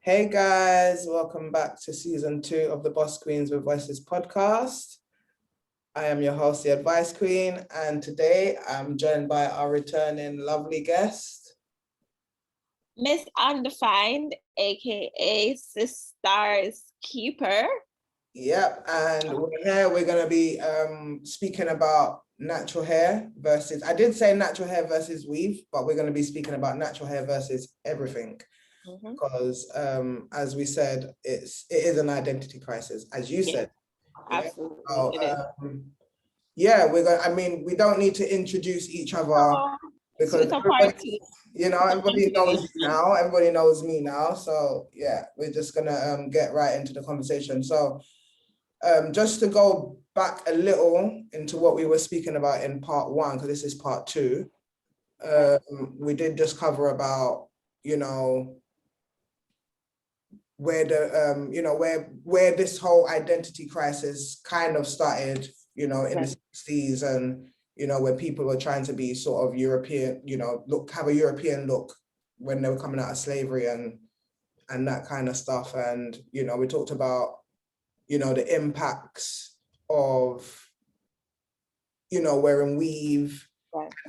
Hey guys, welcome back to season 2 of the Boss Queens with Voices podcast. I am your host, the Advice Queen, and today I'm joined by our returning lovely guest, Miss Undefined, aka Sisters Keeper. Yep, and we're going to be speaking about natural hair versus, I did say natural hair versus weave, but we're going to be speaking about natural hair versus everything. Because as we said, it is an identity crisis, as you said. Absolutely. We're going. I mean, we don't need to introduce each other because everybody knows you now. Everybody knows me now. So yeah, we're just gonna get right into the conversation. So just to go back a little into what we were speaking about in part 1, because this is part 2. We did just cover about where the where this whole identity crisis kind of started, in the 60s, and when people were trying to be sort of European, have a European look when they were coming out of slavery and that kind of stuff. And we talked about the impacts of wearing weave,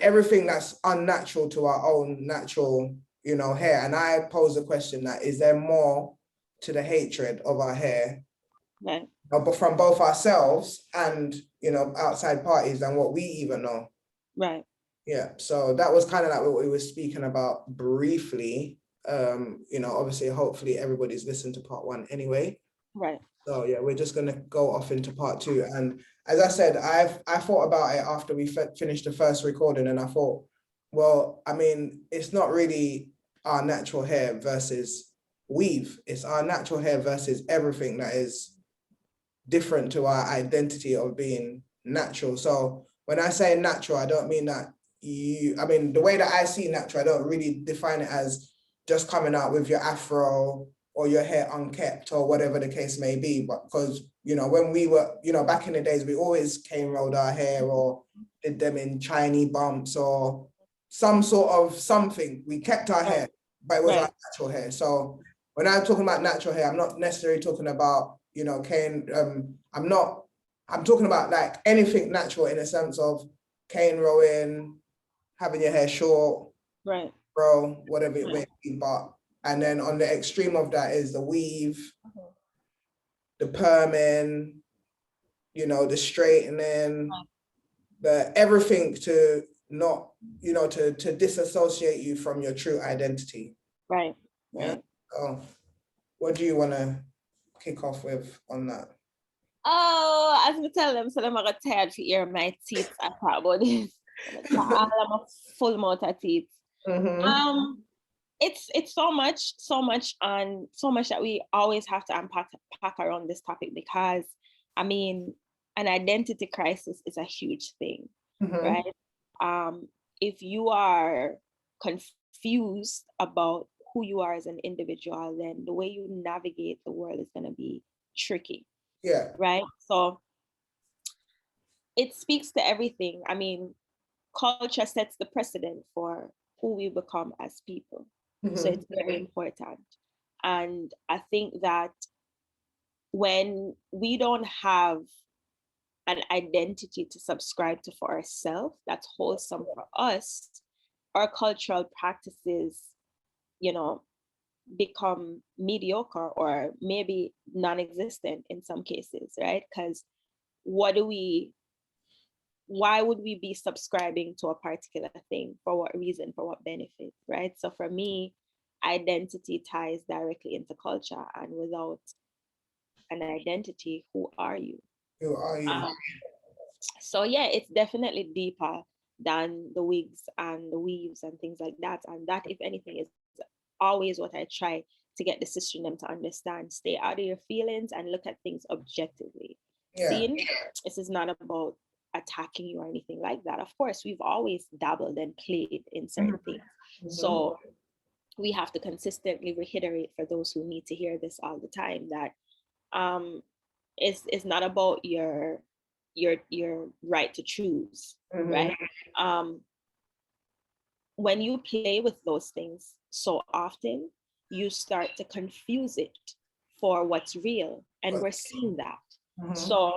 everything that's unnatural to our own natural hair. And I pose the question that, is there more to the hatred of our hair, but from both ourselves and outside parties than what we even know? Right. Yeah. So that was kind of like what we were speaking about briefly. Obviously, hopefully everybody's listened to part 1 anyway. Right. So yeah, we're just gonna go off into part 2. And as I said, I thought about it after we finished the first recording, and I thought, well, I mean, it's not really our natural hair versus weave. It's our natural hair versus everything that is different to our identity of being natural. So when I say natural, I don't mean that the way that I see natural, I don't really define it as just coming out with your afro or your hair unkept or whatever the case may be. But because, when we were, back in the days, we always cane rolled our hair or did them in shiny bumps or some sort of something. We kept our hair, but it was our natural hair. So when I'm talking about natural hair, I'm not necessarily talking about, cane. I'm talking about like anything natural in a sense of cane rolling, having your hair short, bro, whatever it may be. But, and then on the extreme of that is the weave, the perming, the straightening, the everything to not, to disassociate you from your true identity. Right. Yeah. Oh, what do you want to kick off with on that? Oh, as we tell them, so I'm not tired to hear my teeth. I talk about this. I'm a full mouth of teeth. It's so much that we always have to unpack around this topic, because I mean, an identity crisis is a huge thing, right? If you are confused about who you are as an individual, then the way you navigate the world is going to be tricky. Yeah. Right. So it speaks to everything. I mean, culture sets the precedent for who we become as people. So it's very important. And I think that when we don't have an identity to subscribe to for ourselves that's wholesome for us, our cultural practices, become mediocre or maybe non-existent in some cases, right? Because why would we be subscribing to a particular thing? For what reason? For what benefit, right? So for me, identity ties directly into culture, and without an identity, who are you? Who are you? So yeah, it's definitely deeper than the wigs and the weaves and things like that. And that, if anything, is always what I try to get the system to understand. Stay out of your feelings and look at things objectively. Seeing this is not about attacking you or anything like that. Of course, we've always dabbled and played in certain things. So we have to consistently reiterate for those who need to hear this all the time that it's not about your right to choose, right? When you play with those things so often, you start to confuse it for what's real. And we're seeing that. So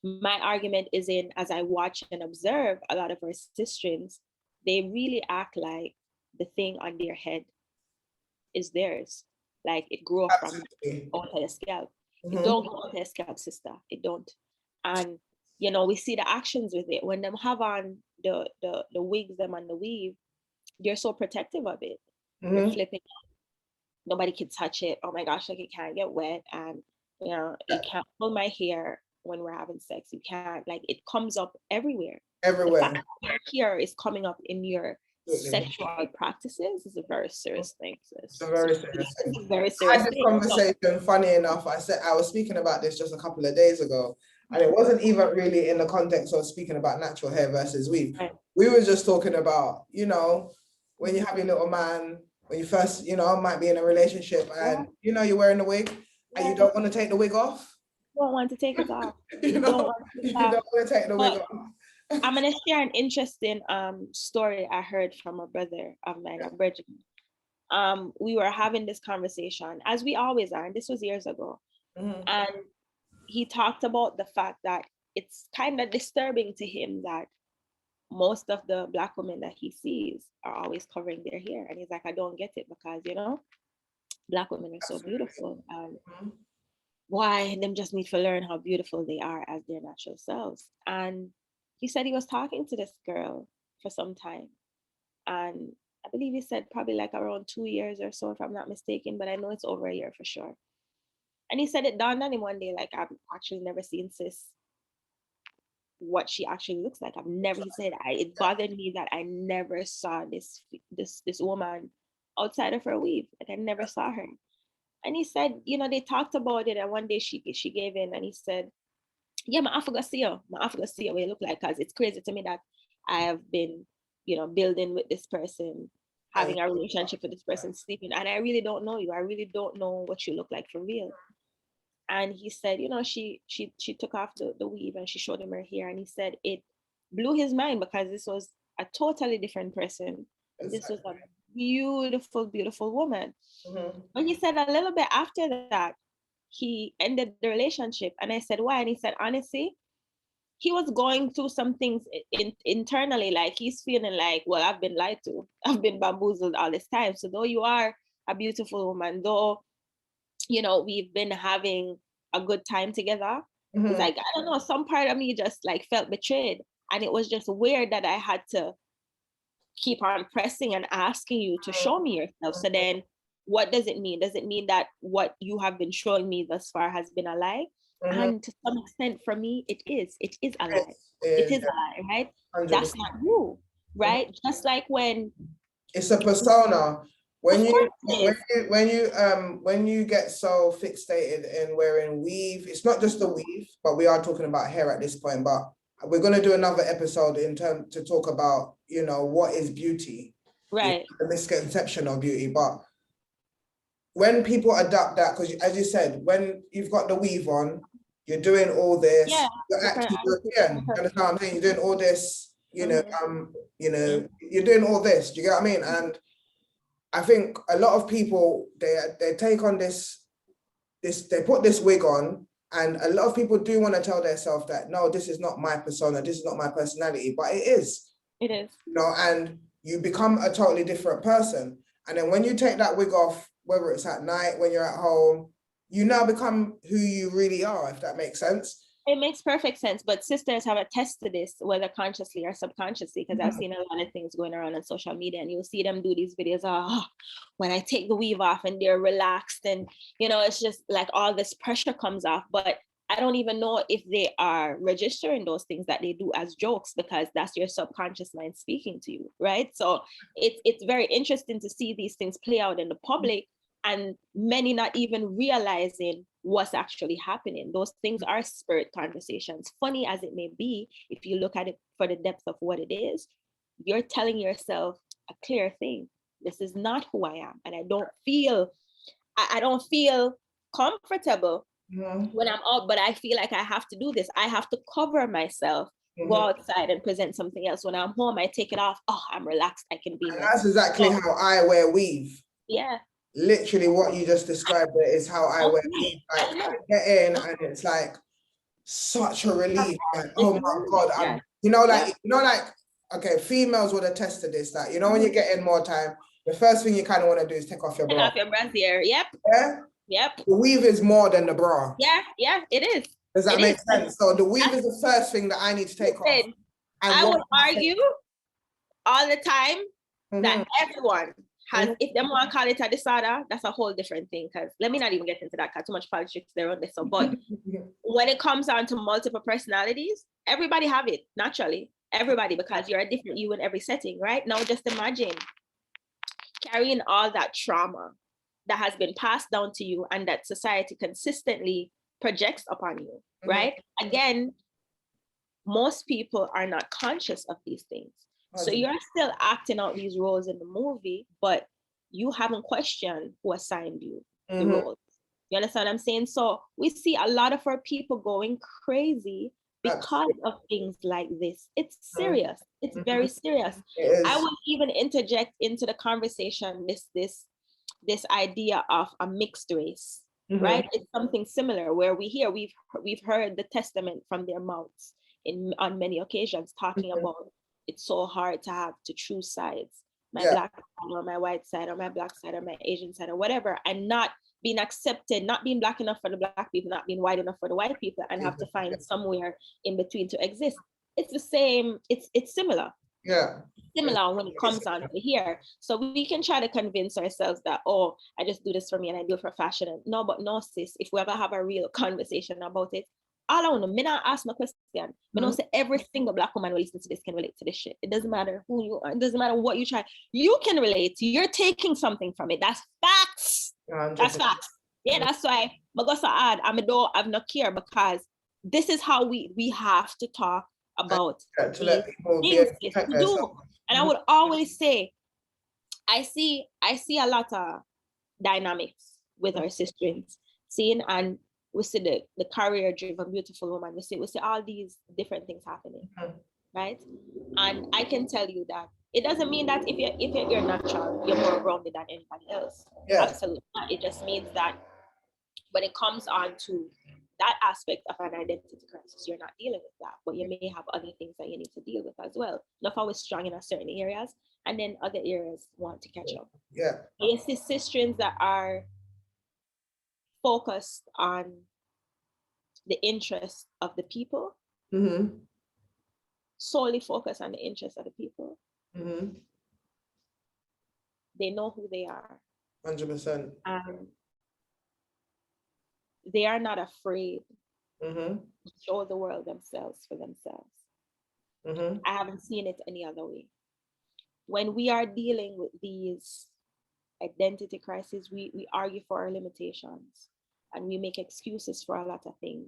my argument is in, as I watch and observe a lot of our sistrins, they really act like the thing on their head is theirs. Like it grew up from out of the scalp. It don't go out of the scalp, sister. It don't. And you know, we see the actions with it. When them have on the wigs, them and the weave, they're so protective of it. They're flipping. Nobody can touch it. Oh my gosh, like it can't get wet. And you know, you can't pull my hair when we're having sex. You can't, like, it comes up everywhere. Everywhere. The fact that your hair is coming up in your sexual practices is a very serious thing. It's a very serious thing. It's a very serious I had this conversation, funny enough, I was speaking about this just a couple of days ago, and it wasn't even really in the context of speaking about natural hair versus weave. Right. We were just talking about, you know, when you have your little man, when you first, you know, might be in a relationship and, you know, you're wearing a wig and you don't want to take the wig off. You don't want to take it off. You don't want to take the wig off. I'm going to share an interesting story I heard from a brother of mine, a Bridget. We were having this conversation, as we always are, and this was years ago. And he talked about the fact that it's kind of disturbing to him that most of the Black women that he sees are always covering their hair. And he's like, I don't get it, because, you know, Black women are so beautiful. Why them just need to learn how beautiful they are as their natural selves. And he said he was talking to this girl for some time. And I believe he said probably like around 2 years or so, if I'm not mistaken, but I know it's over a year for sure. And he said it dawned on him one day, like, I've actually never seen sis what she actually looks like. He said, it bothered me that I never saw this woman outside of her weave. Like, I never saw her. And he said, you know, they talked about it, and one day she gave in, and he said, yeah, I forgot to see you. I forgot to see you what you look like, because it's crazy to me that I have been, you know, building with this person, having a relationship with this person, sleeping, and I really don't know you. I really don't know what you look like for real. And he said, you know, she took off the weave and she showed him her hair, and he said it blew his mind, because this was a totally different person. This was a beautiful, beautiful woman. But he said a little bit after that, he ended the relationship. And I said, why? And he said, honestly, he was going through some things internally, like he's feeling like, well, I've been lied to. I've been bamboozled all this time. So though you are a beautiful woman, though, you know, we've been having a good time together, it's like, I don't know, some part of me just like felt betrayed. And it was just weird that I had to keep on pressing and asking you to show me yourself. So then what does it mean? Does it mean that what you have been showing me thus far has been a lie? And to some extent, for me, it is a lie. It is a lie, right? 100%. That's not you, right? Just like when it's a persona. When you get so fixated in wearing weave, it's not just the weave, but we are talking about hair at this point. But we're going to do another episode to talk about, you know, what is beauty, right? The misconception of beauty. But when people adopt that, because as you said, when you've got the weave on, you're doing all this. Yeah, you're actually, you understand what I'm saying? You're doing all this. You know, you're doing all this. Do you get what I mean? And I think a lot of people, they take on this, they put this wig on, and a lot of people do want to tell themselves that, no, this is not my persona, this is not my personality, but it is. It is. You know, and you become a totally different person. And then when you take that wig off, whether it's at night, when you're at home, you now become who you really are, if that makes sense. It makes perfect sense, but sisters have attested this, whether consciously or subconsciously, because I've seen a lot of things going around on social media, and you'll see them do these videos, when I take the weave off and they're relaxed, and, you know, it's just like all this pressure comes off, but I don't even know if they are registering those things that they do as jokes, because that's your subconscious mind speaking to you, right? So it's very interesting to see these things play out in the public, and many not even realizing what's actually happening. Those things are spirit conversations. Funny as it may be, if you look at it for the depth of what it is, you're telling yourself a clear thing. This is not who I am. And I don't feel comfortable when I'm out, but I feel like I have to do this. I have to cover myself, go outside and present something else. When I'm home, I take it off. Oh, I'm relaxed. I can be. And that's exactly how I wear weave. Yeah. literally what you just described there is how I wear weave. Like I get in and it's like such a relief. Like, oh my God, Yeah. okay, females would attest to this. That when you get in more time, the first thing you kind of want to do is take off your Take bra. off your brassiere. Yep. Yeah. Yep. The weave is more than the bra. Yeah, it is. Does that make sense? So the weave is the first thing that I need to take off. And I would argue all the time that everyone has, if they want to call it a disorder, that's a whole different thing. Because let me not even get into that, because too much politics there on this. So, but when it comes down to multiple personalities, everybody have it naturally. Everybody, because you're a different you in every setting, right? Now, just imagine carrying all that trauma that has been passed down to you and that society consistently projects upon you, right? Again, most people are not conscious of these things. So you're still acting out these roles in the movie, but you haven't questioned who assigned you the roles. You understand what I'm saying? So we see a lot of our people going crazy because of things like this. It's serious. It's very serious. I would even interject into the conversation this idea of a mixed race, right? It's something similar where we've heard the testament from their mouths on many occasions talking about it's so hard to have to choose sides, my black side or my white side or my black side or my Asian side or whatever, and not being accepted, not being black enough for the black people, not being white enough for the white people, and have to find somewhere in between to exist. It's the same, it's similar. Yeah. Similar when it comes on to here. So we can try to convince ourselves that, oh, I just do this for me and I do it for fashion. No, but no, sis, if we ever have a real conversation about it, all I want to me not ask no question. Me not say every single black woman who listens to this can relate to this shit. It doesn't matter who you are, it doesn't matter what you try. You can relate. You're taking something from it. That's facts. That's facts. Yeah, that's why I go so hard. I've not care, because this is how we have to talk about to let people do. And I would always say, I see a lot of dynamics with our sisters, seeing, and we see the career-driven, beautiful woman. We see all these different things happening, right? And I can tell you that it doesn't mean that if you're natural, you're more grounded than anybody else. Yeah. Absolutely not. It just means that when it comes on to that aspect of an identity crisis, you're not dealing with that, but you may have other things that you need to deal with as well. Not always strong in certain areas, and then other areas want to catch up. Yeah. You see sisters that are focused on the interest of the people, solely focused on the interest of the people. They know who they are. 100%. They are not afraid to show the world themselves for themselves. I haven't seen it any other way. When we are dealing with these identity crises, we argue for our limitations and we make excuses for a lot of things,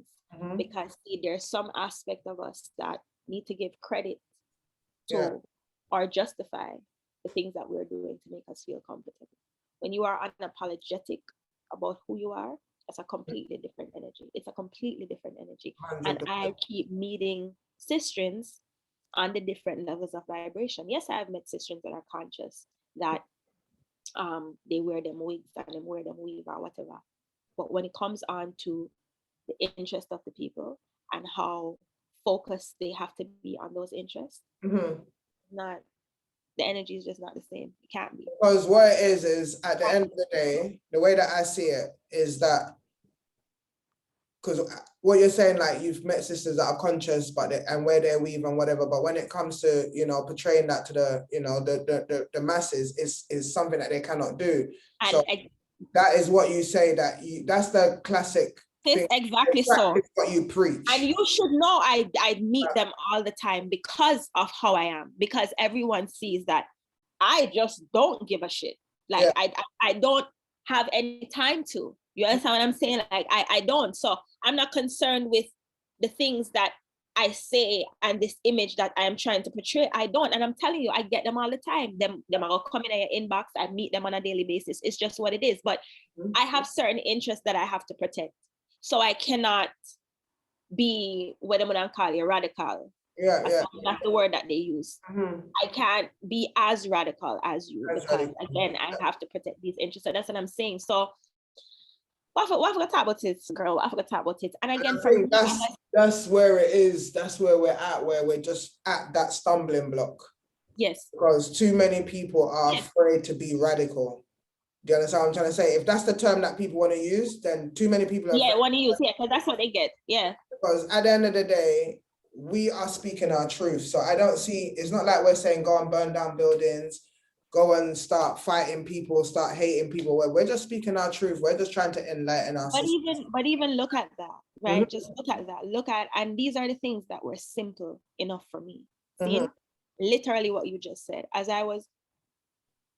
because there's some aspect of us that need to give credit to or justify the things that we're doing to make us feel comfortable. When you are unapologetic about who you are, it's a completely different energy. It's a completely different energy. 100%. And I keep meeting sistrins on the different levels of vibration. Yes, I have met sistrins that are conscious that they wear them wigs and they wear them weave or whatever. But when it comes on to the interest of the people and how focused they have to be on those interests, the energy is just not the same. It can't be. Because what it is at the end of the day, the way that I see it is that, because what you're saying, like you've met sisters that are conscious, and wear their weave and whatever, but when it comes to, portraying that to the masses, is something that they cannot do. And so that is what you say, that's the classic. Exactly so. What you preach. And you should know I meet them all the time because of how I am, because everyone sees that I just don't give a shit. Like I don't have any time to. You understand what I'm saying? Like I don't. So I'm not concerned with the things that I say and this image that I am trying to portray. I don't. And I'm telling you, I get them all the time. Them are coming in your inbox. I meet them on a daily basis. It's just what it is. But I have certain interests that I have to protect. So I cannot be what I'm going to call you radical Yeah, yeah. That's the word that they use. Mhm. I can't be as radical as you That's because radical. again, I have to protect these interests. So that's what I'm saying. So what I talk about it, girl. I forgot to talk about it. And again, I for think me, that's where it is. That's where we're at, where we're just at that stumbling block. yes, Because too many people are yes, afraid to be radical. Do you understand what I'm trying to say? If that's the term that people want to use, then too many people are yeah, afraid. want to use, yeah, because that's what they get. Yeah, Because at the end of the day, we are speaking our truth. So I don't see, it's not like we're saying go and burn down buildings, go and start fighting people, start hating people. We're just speaking our truth. We're just trying to enlighten our but system. even look at that, Mhm, right? Just look at that. Look at, and these are the things that were simple enough for me. mhm. Seeing literally what you just said, as I was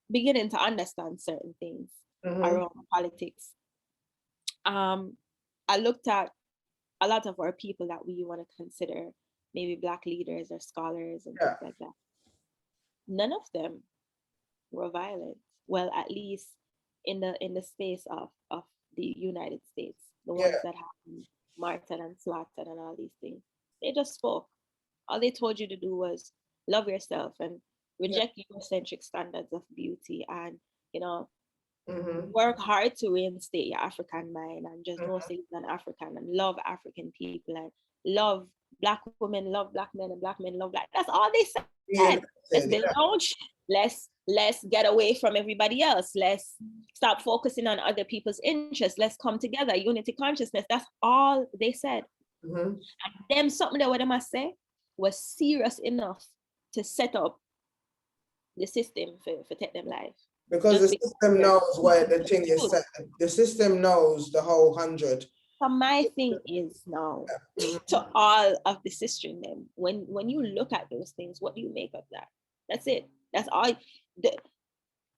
beginning to understand certain things Mhm. around politics. I looked at a lot of our people that we want to consider maybe Black leaders or scholars and Yeah. things like that. None of them were violent. Well, at least in the space of the United States, the Yeah. ones that happened, Martin and slaughtered and all these things, they just spoke. All they told you to do was love yourself and Yeah. reject Eurocentric standards of beauty and, you know, Mhm. work hard to reinstate your African mind and just know Mhm. say you're an African and love African people and love Black women, love Black men, and Black men love Black. That's all they Yeah. said. Let's build our own. Let's get away from everybody else. Let's stop focusing on other people's interests. Let's come together. Unity consciousness. That's all they said. Mhm. And them something that what I must say was serious enough to set up the system for take them life. Because the Just because system they're knows where the thing is truth. set. The system knows the whole 100. So my thing is now Mhm. to all of the sister in them, when you look at those things, what do you make of that? That's it. That's all. The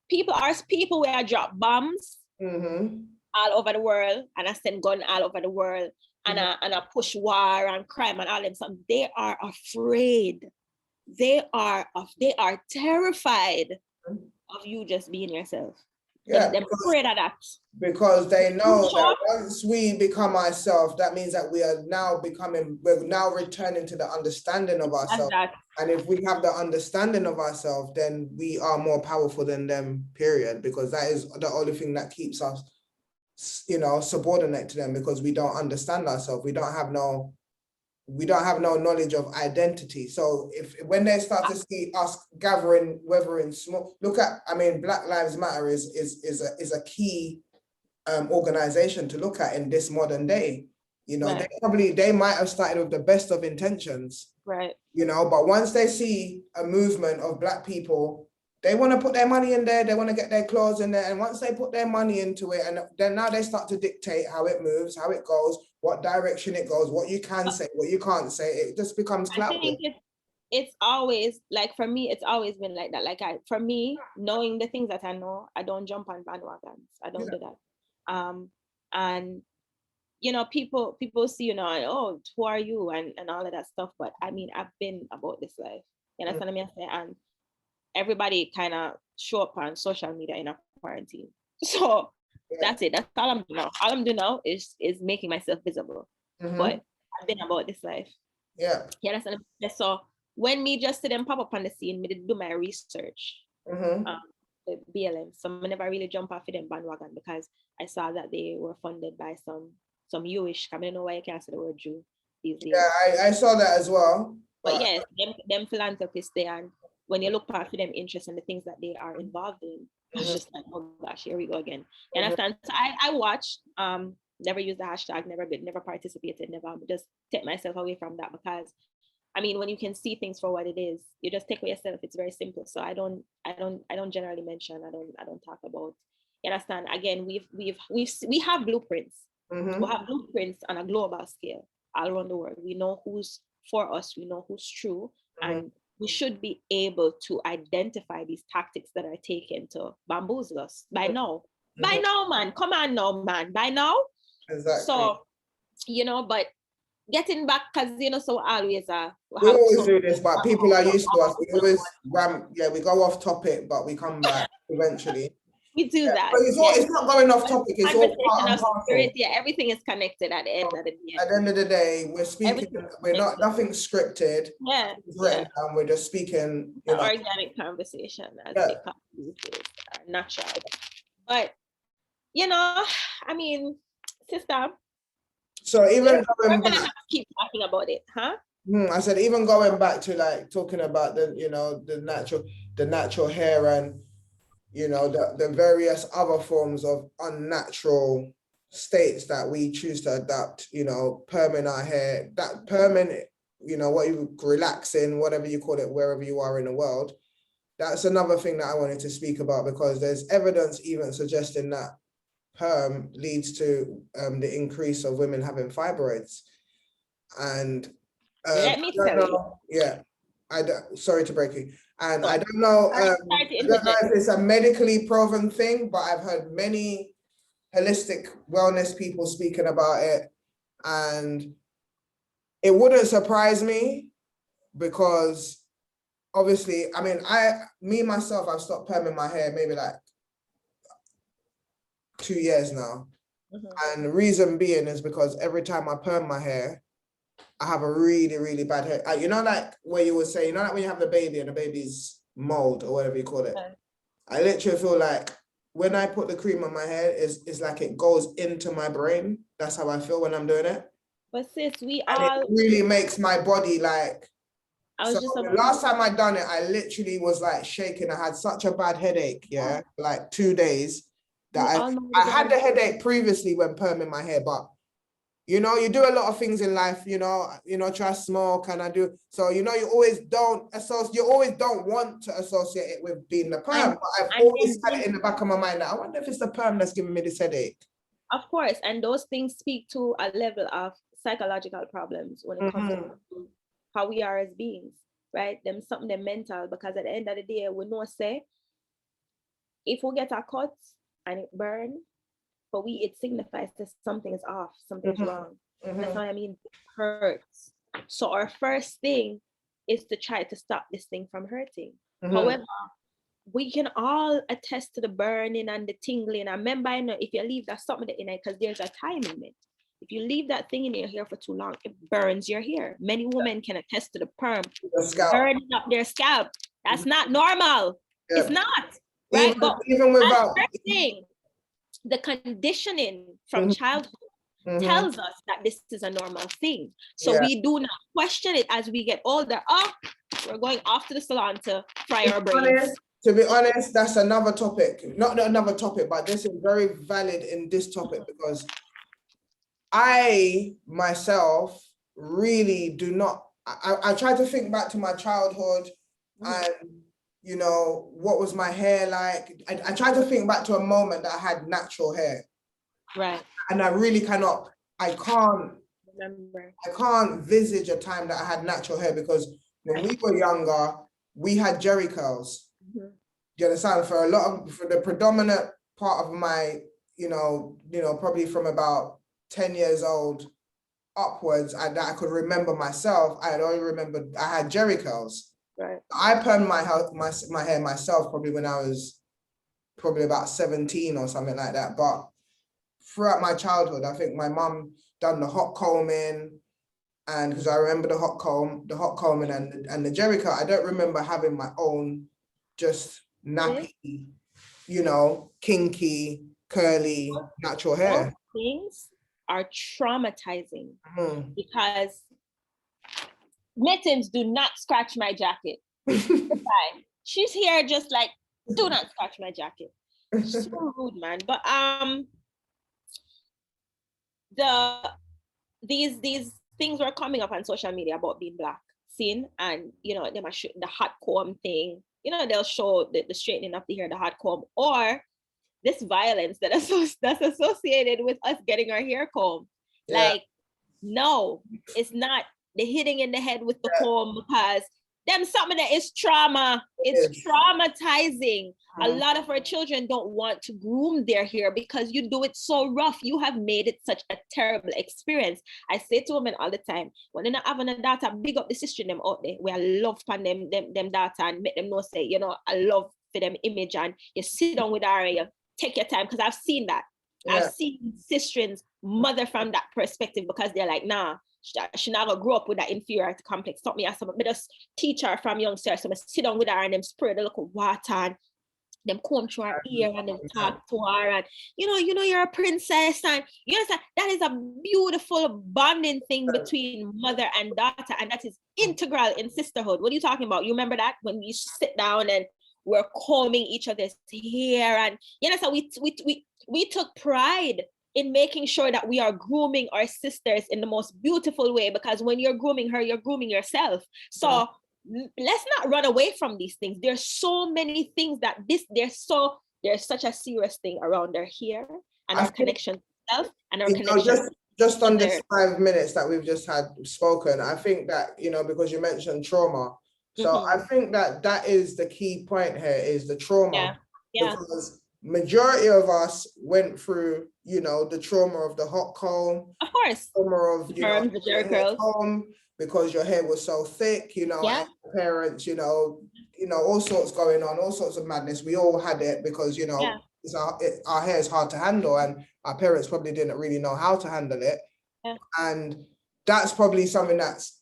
people where I drop bombs Mhm. all over the world and I send gun all over the world and Mhm. I push war and crime and all them something. They are afraid. They are terrified of you just being yourself. Yeah, Them afraid of that. because they You know show that up once we become ourselves, that means that we're now returning to the understanding of as ourselves. that. And if we have the understanding of ourselves, then we are more powerful than them, period. Because that is the only thing that keeps us, subordinate to them, because we don't understand ourselves. We don't have no knowledge of identity. So when they start to see us gathering, whether in small, Black Lives Matter is a key organization to look at in this modern day. Right. They might have started with the best of intentions, Right. but once they see a movement of Black people, they want to put their money in there, they want to get their claws in there. And once they put their money into it, and then now they start to dictate how it moves, how it goes, what direction it goes, what you can say, what you can't say. It just becomes I clout. think it's always like for me, it's always been like that. Like for me, knowing the things that I know, I don't jump on bandwagons. I don't do that. And people see, and, oh, who are you and all of that stuff. But I mean, I've been about this life. You understand what I mean? And everybody kind of show up on social media in a quarantine. So that's it. That's all I'm doing now. All I'm doing now is making myself visible. But I've been about this life. Yeah. You understand? So when me just see them pop up on the scene, me did do my research. With BLM. So I never really jump off of them bandwagon because I saw that they were funded by some Jewish. I don't know why you can't say the word Jew these days. Yeah, I saw that as well. But yes, them philanthropists there, and when you look past them interests and the things that they are involved in, it's just like, oh gosh, here we go again. You understand? So I watched, never used the hashtag, never participated, never just take myself away from that because I mean, when you can see things for what it is, you just take away yourself. It's very simple. So I don't generally mention. I don't talk about. You understand? Again, we have blueprints. We have blueprints on a global scale all around the world. We know who's for us. We know who's true, and we should be able to identify these tactics that are taken to bamboozle us by now. By now, man. Come on now, man. By now. Exactly. So, but getting back, because so always we always do this, but people are used to us. We always we go off topic, but we come back eventually. We do that. But it's not going off topic. It's all part Conversation and of parcel. spirit. Yeah, everything is connected at the end of the day. At the end of the day, we're speaking. Everything's We're not connected. nothing scripted. Yeah, It's written down. We're just speaking. You the know, organic conversation, as Yeah. they call it, natural. But you know, I mean, sister, so even we're going gonna have back, to keep talking about it, huh? I said even going back to like talking about the the natural hair and the various other forms of unnatural states that we choose to adapt, perming our hair, that perming, what you relaxing, whatever you call it, wherever you are in the world. That's another thing that I wanted to speak about, because there's evidence even suggesting that perm leads to the increase of women having fibroids. And Let me tell you. Yeah, sorry to break you. And I don't know, I don't know if it's a medically proven thing, but I've heard many holistic wellness people speaking about it. And it wouldn't surprise me, because obviously, I mean, myself, I've stopped perming my hair maybe like 2 years now. And the reason being is because every time I perm my hair, I have a really, really bad hair. Like where you would say, like when you have the baby and the baby's mold or whatever you call it. Okay. I literally feel like when I put the cream on my hair, it's like it goes into my brain. That's how I feel when I'm doing it. But sis, it really makes my body like. Last time I done it, I literally was like shaking. I had such a bad headache, like 2 days. That I had the headache previously when perming my hair, but you do a lot of things in life, try to smoke and I do. So, you always don't want to associate it with being the perm, but I've always had it in the back of my mind that I wonder if it's the perm that's giving me this headache. Of course. And those things speak to a level of psychological problems when it comes to how we are as beings, right? Something mental, because at the end of the day, we know, say, if we get a cut and it burns, for we, it signifies that something is off, something's wrong. That's what I mean, it hurts. So our first thing is to try to stop this thing from hurting. However, we can all attest to the burning and the tingling. And remember, if you leave that something in it, because there's a time limit. If you leave that thing in your hair for too long, it burns your hair. Many women can attest to the perm burning up their scalp. That's not normal. Yeah. It's not. Right? Even without thing, the conditioning from childhood tells us that this is a normal thing. So we do not question it as we get older. Oh, we're going off to the salon to fry our brains. To be honest, that's another topic. Not another topic, but this is very valid in this topic, because I myself really do not. I try to think back to my childhood and what was my hair like. I try to think back to a moment that I had natural hair. Right. And I really cannot, I can't visage a time that I had natural hair, because when we were younger, we had jerry curls. Do you understand? For the predominant part of my, probably from about 10 years old upwards, and I could remember myself, I had only remembered I had jerry curls. Right. I permed my hair myself probably when I was about 17 or something like that. But throughout my childhood, I think my mum done the hot combing, and because I remember the hot combing and the jerry curl. I don't remember having my own just nappy, kinky, curly, natural hair. Those things are traumatizing because Mittens, do not scratch my jacket. She's here just like, do not scratch my jacket. So rude, man. But these things were coming up on social media about being black, seen, and they might show the hot comb thing. They'll show the straightening of the hair, the hot comb, or this violence that's associated with us getting our hair combed. Yeah. Like, no, it's not the hitting in the head with the comb, because something that is trauma. It's traumatizing. A lot of our children don't want to groom their hair because you do it so rough. You have made it such a terrible experience. I say to women all the time, when they're not having a daughter, big up the sister them out there. We are love for them daughter and make them know, say, I love for them image, and you sit down with her, take your time, because I've seen that. Yeah. I've seen sistrins mother from that perspective, because they're like, nah, she never grew up with that inferiority complex. Stop me as some just teach her from young start. So I sit down with her and them spray the local water and them comb through her ear and them talk to her, and you know you're a princess, and you understand that is a beautiful bonding thing between mother and daughter, and that is integral in sisterhood. What are you talking about? You remember that when we sit down and we're combing each other's hair, and you know, so we took pride in making sure that we are grooming our sisters in the most beautiful way, because when you're grooming her, you're grooming yourself. So let's not run away from these things. There's so many things that there's such a serious thing around our hair and our connection to self and our connection. Just on this 5 minutes that we've just had spoken, I think that, you know, because you mentioned trauma. So I think that is the key point here, is the trauma. Yeah. Because majority of us went through, you know, the trauma of the hot comb. Of course. Trauma of, you know, the jerry curls. Because your hair was so thick, you know, and parents, you know, all sorts going on, all sorts of madness. We all had it because, you know, our hair is hard to handle, and our parents probably didn't really know how to handle it. Yeah. And that's probably something that's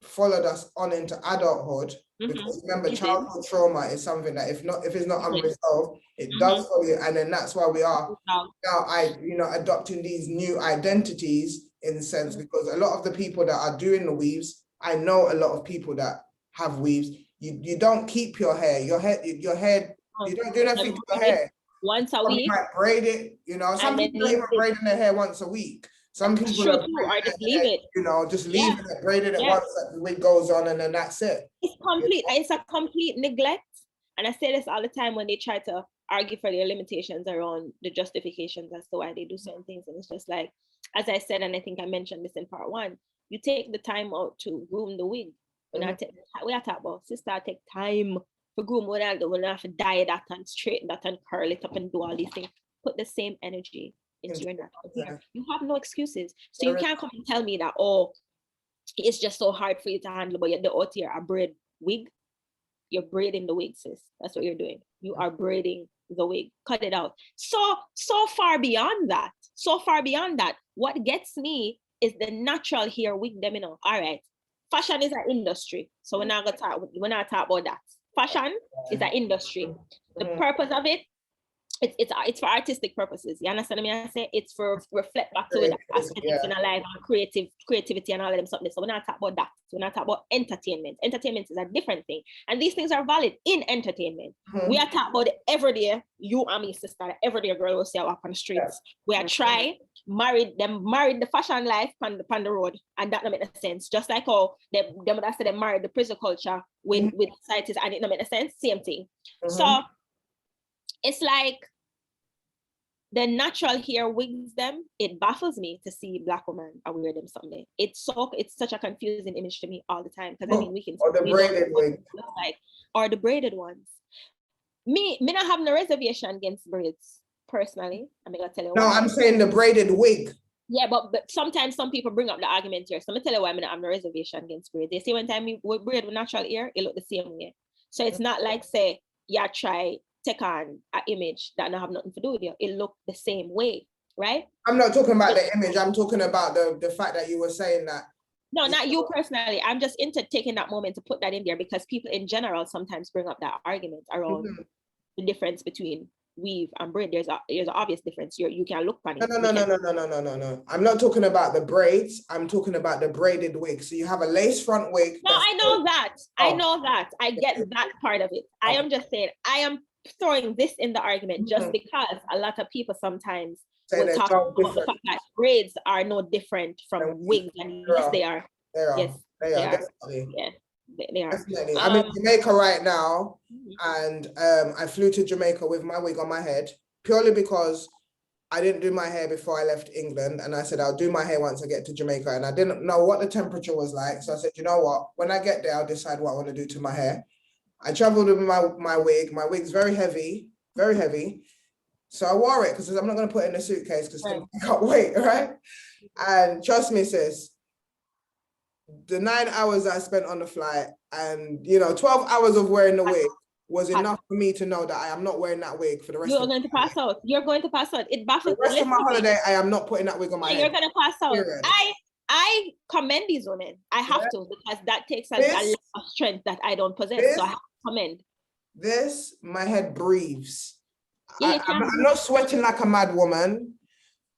followed us on into adulthood. Because remember, childhood trauma is something that if it's not unresolved, it does follow you. And then that's why we are now, adopting these new identities, in a sense, because a lot of the people that are doing the weaves, I know a lot of people that have weaves. You don't keep your hair, you don't do nothing to your hair. Once a week. You might braid it, you know. Some people don't even braid in their hair once a week. Some people or just leave it. You know, just leave it, braided it once that the wig goes on, and then that's it. It's complete. It's a complete neglect. And I say this all the time when they try to argue for their limitations around the justifications as to why they do certain things. And it's just like, as I said, and I think I mentioned this in part 1, you take the time out to groom the wig. We are talking about sister, take time to groom. We don't have to dye that and straighten that and curl it up and do all these things. Put the same energy into your natural hair. You have no excuses. So you can't come and tell me that, oh, it's just so hard for you to handle, but the out here a braid wig. You're braiding the wig, sis. That's what you're doing. You are braiding the wig. Cut it out. So far beyond that. What gets me is the natural hair wig them, you know. All right. Fashion is an industry. So we're not talk about that. Fashion is an industry. The purpose of it, it's for artistic purposes. You understand me? I say it's for reflect back to the aesthetics in our life and creativity and all of them something. So we're not talking about that. We're not talking about entertainment. Entertainment is a different thing. And these things are valid in entertainment. We are talking about the everyday, you and me, sister, the everyday girl will see up on the streets. We are married the fashion life on the road, and that don't make no sense. Just like how them that said they married the prison culture with societies, and it don't make no sense. Same thing. So it's like the natural hair wigs them. It baffles me to see Black women wear them someday. It's such a confusing image to me all the time, because I mean we can or the braided wig, or the braided ones. Me not have no reservation against braids personally. I'm gonna tell you. No, I'm saying the braided wig. Yeah, but sometimes some people bring up the argument here. So I'm gonna tell you why I'm not have no reservation against braids. They say one time we braid with natural hair, it look the same way. So it's not like say try take on an image that don't have nothing to do with you. It look the same way, right? I'm not talking about the image. I'm talking about the fact that you were saying that. No, not you personally. I'm just into taking that moment to put that in there, because people in general sometimes bring up that argument around the difference between weave and braid. There's an obvious difference. You can look funny. No. I'm not talking about the braids. I'm talking about the braided wig. So you have a lace front wig. No, I know that. I know that. I get that part of it. I am just saying, I am throwing this in the argument just because a lot of people sometimes will talk about the fact that braids are no different from wigs, and yes, they are. Yes, they are. Definitely. Yeah, they are. Definitely. I'm in Jamaica right now, and I flew to Jamaica with my wig on my head purely because I didn't do my hair before I left England, and I said I'll do my hair once I get to Jamaica, and I didn't know what the temperature was like, so I said, you know what, when I get there I'll decide what I want to do to my hair. I traveled with my wig. My wig's very heavy, so I wore it because I'm not going to put it in a suitcase because I can't wait, right? And trust me, sis, the 9 hours I spent on the flight and 12 hours of wearing the wig, was enough for me to know that I am not wearing that wig for the rest You're of going to pass out. You're going to pass out. It baffles the rest of my holiday. I am not putting that wig on my You're head. gonna pass out. Period. I commend these women. I have to, because that takes a lot of strength that I don't possess. So I have to commend. My head breathes. Yeah, I'm not sweating like a mad woman.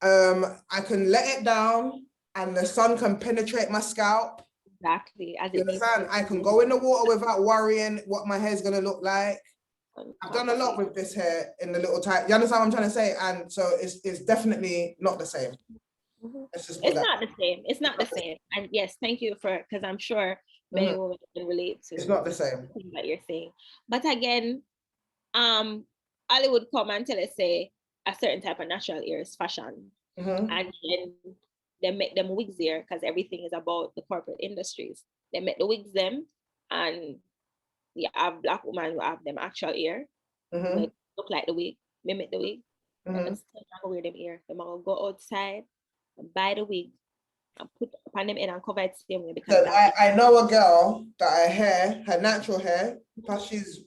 I can let it down and the sun can penetrate my scalp. Exactly. As you understand? I can go in the water without worrying what my hair's gonna look like. I've done a lot with this hair in the little time. You understand what I'm trying to say? And so it's definitely not the same. It's not the same. It's not the same. And yes, thank you because I'm sure many women can relate to. It's not the same. That you're saying. But again, Hollywood come and tell us say a certain type of natural hair is fashion. And then they make them wigs there because everything is about the corporate industries. They make the wigs them, and you have black women who have them actual hair, like, look like the wig, mimic the wig, and then still not wear them hair. They're gonna go outside and buy the wig and put upon them in and cover it the same way. Because I know a girl that her natural hair, plus she's,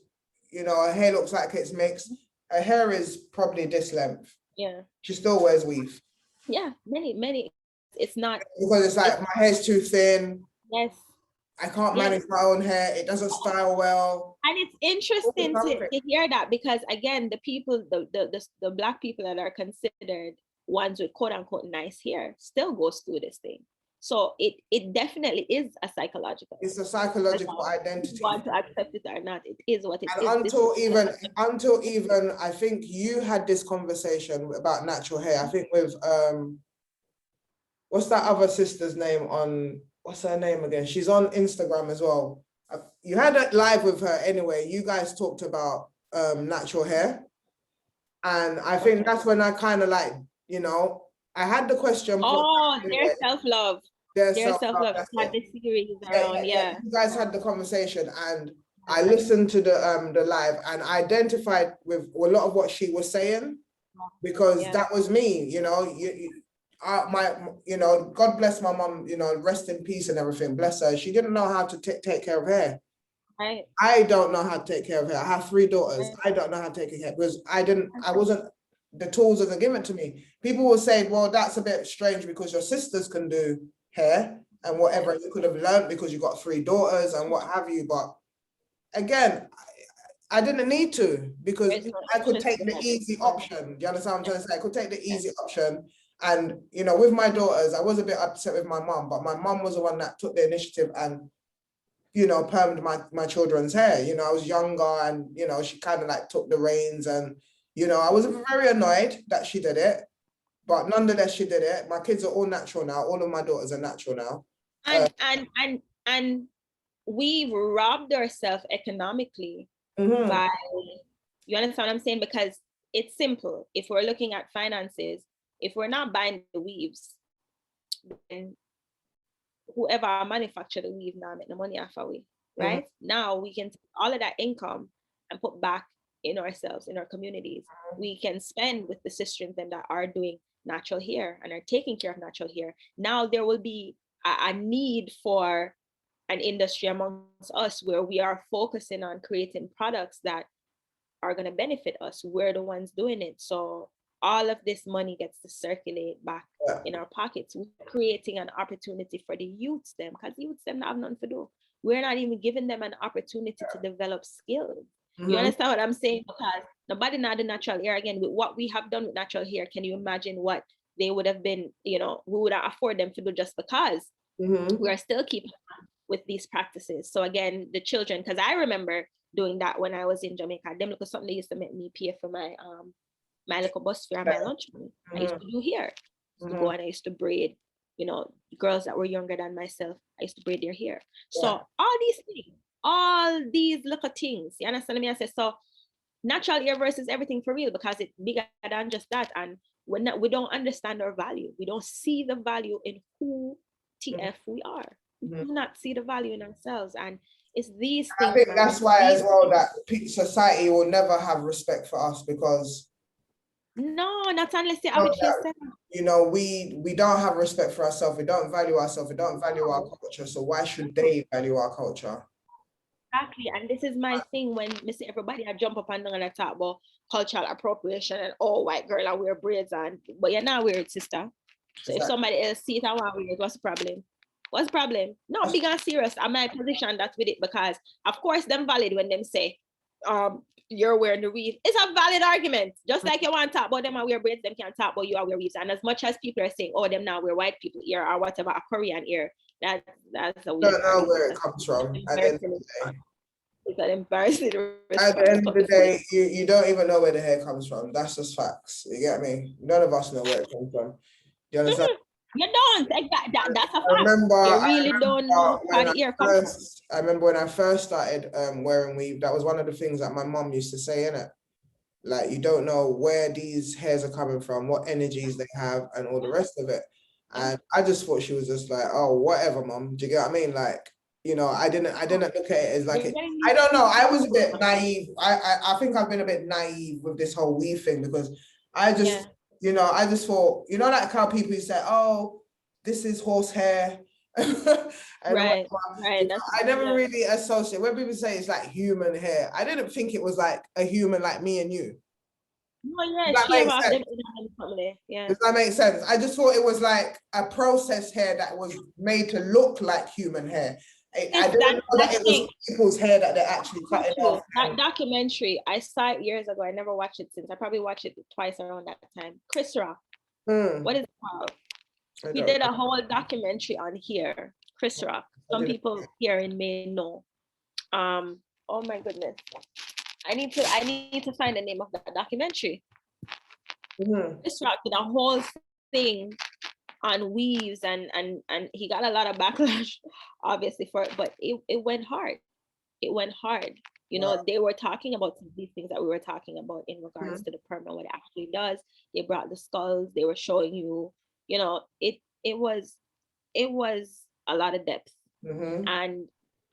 her hair looks like it's mixed. Her hair is probably this length. Yeah. She still wears weave. Yeah, many. It's not because it's like my hair's too thin. Yes. I can't manage my own hair. It doesn't style well. And it's interesting to hear that, because again, the people, the black people that are considered ones with quote unquote nice hair still goes through this thing. So it definitely is a psychological. It's a psychological identity. You want to accept it or not, it is what it is. Until even I think you had this conversation about natural hair. I think with what's that other sister's name what's her name again? She's on Instagram as well. You had it live with her anyway. You guys talked about natural hair. And I think that's when I kind of like, I had the question. Oh, their self-love. Their self-love. Had the series around, yeah. You guys had the conversation and I listened to the live and I identified with a lot of what she was saying, because that was me, God bless my mom, rest in peace and everything, bless her. She didn't know how to take care of hair. Right. I don't know how to take care of hair. I have 3 daughters. Right. I don't know how to take care because the tools wasn't given to me. People will say, well, that's a bit strange because your sisters can do hair and whatever, you could have learned because you got 3 daughters and what have you. But again, I didn't need to, because I could take the easy option. Do you understand what I'm trying to say? I could take the easy option. And, with my daughters, I was a bit upset with my mom, but my mom was the one that took the initiative and, permed my children's hair. I was younger and, she kind of like took the reins and, I was very annoyed that she did it, but nonetheless, she did it. My kids are all natural now. All of my daughters are natural now. And we've robbed ourselves economically by, you understand what I'm saying? Because it's simple. If we're looking at finances, if we're not buying the weaves, then whoever manufactured the weave now make the money off of we, right? Now we can take all of that income and put back in ourselves, in our communities. We can spend with the sisters that are doing natural hair and are taking care of natural hair. Now there will be a need for an industry amongst us where we are focusing on creating products that are going to benefit us. We're the ones doing it. So all of this money gets to circulate back in our pockets. We're creating an opportunity for the youths them, because youths them have nothing to do. We're not even giving them an opportunity to develop skills. You understand what I'm saying? Because nobody not the natural hair again. With what we have done with natural hair, can you imagine what they would have been, we would have afford them to do just because we are still keeping with these practices. So again, the children, because I remember doing that when I was in Jamaica. Them look at something they used to make me pay for my my little bus fare and my lunch money. I used to do hair. I used to go and I used to braid, girls that were younger than myself, I used to braid their hair. So all these little things, you understand me? I say, so natural hair versus everything for real, because it's bigger than just that. And we don't understand our value. We don't see the value in who TF we are. We do not see the value in ourselves. And it's these things. I think that's why as well that society will never have respect for us, because no, not unless they have it. We don't have respect for ourselves. We don't value ourselves. We don't value our culture. So why should they value our culture? Exactly. And this is my thing when me see everybody I jump up and down and talk about cultural appropriation and oh white girl I wear braids and but you're not wear it, sister. So if Exactly. somebody else see it and want to wear it, what's the problem? What's the problem? No, big and serious. I'm my position that's with it because of course them valid when them say you're wearing the weave. It's a valid argument. Just like you want to talk about them and wear braids, them can't talk about you and wear weaves. And as much as people are saying, oh, them now wear white people ear or whatever, a Korean ear, that's a weird Don't know where it comes from at the end of the day. It's an embarrassing At the end of the day, you don't even know where the hair comes from. That's just facts. You get me? None of us know where it comes from. You understand? You don't. That's a fact. I remember, you really don't know how the ear comes from. I remember when I first started wearing weave, that was one of the things that my mom used to say, innit? Like, you don't know where these hairs are coming from, what energies they have, and all the rest of it. And I just thought she was just like, oh, whatever, mom. Do you get what I mean? Like, you know, I didn't look at it as like I don't know. I was a bit naive. I think I've been a bit naive with this whole weave thing because I just, you know, I just thought, you know, like how people say, oh, this is horsehair. Right. I never really associate when people say it's like human hair. I didn't think it was like a human like me and you. Oh yeah, Does that make sense? Yeah. Does that make sense? I just thought it was like a processed hair that was made to look like human hair. I didn't know that it was people's hair that they're actually cutting off. That documentary, I saw it years ago. I never watched it since. I probably watched it twice around that time. Chris Rock. What is it called? We did a whole documentary on here. Chris Rock. Some people here in may know. Oh my goodness. I need to find the name of that documentary. Chris Rock did a whole thing on weaves and he got a lot of backlash obviously for it, but it went hard. It went hard. You know, they were talking about these things that we were talking about in regards to the perm and what it actually does. They brought the skulls, they were showing you, you know, it was a lot of depth. And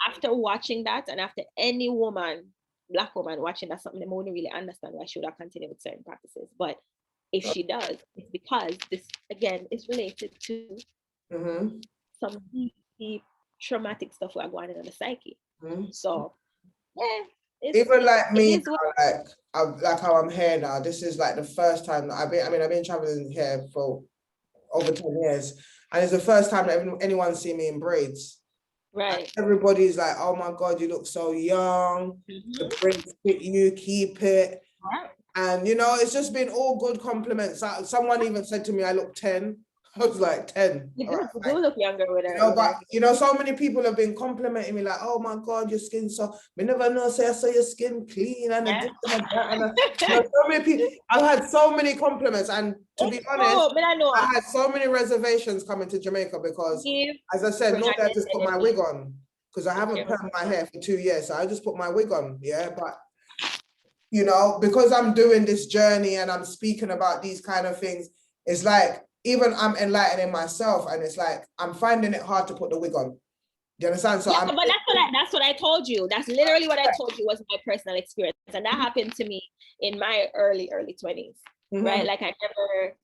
after watching that, and after any woman, Black woman watching that, something they wouldn't really understand why she would have continued with certain practices. But if she does, it's because this again is related to some deep traumatic stuff we're going on in the psyche. So yeah, even like me now, like how I'm here now, this is like the first time that I've been traveling here for over 10 years, and it's the first time that anyone's seen me in braids. Right. And everybody's like, oh my God, you look so young. The braids fit you, keep it. Right. And you know, it's just been all good compliments. Someone even said to me, I look 10. I was like 10. You do look younger with it. But you know, so many people have been complimenting me like, oh my God, your skin so, we never know, say I saw your skin clean and this and that. And you know, so many people, I've had so many compliments, and to be honest, I had so many reservations coming to Jamaica because, as I said, normally I just put my wig on because I haven't permed my hair for 2 years. So I just put my wig on, but you know, because I'm doing this journey and I'm speaking about these kind of things, it's like, even I'm enlightening myself, and it's like I'm finding it hard to put the wig on. Do you understand? So but that's what I told you. That's literally what I told you was my personal experience, and that happened to me in my early 20s, right? Like I never,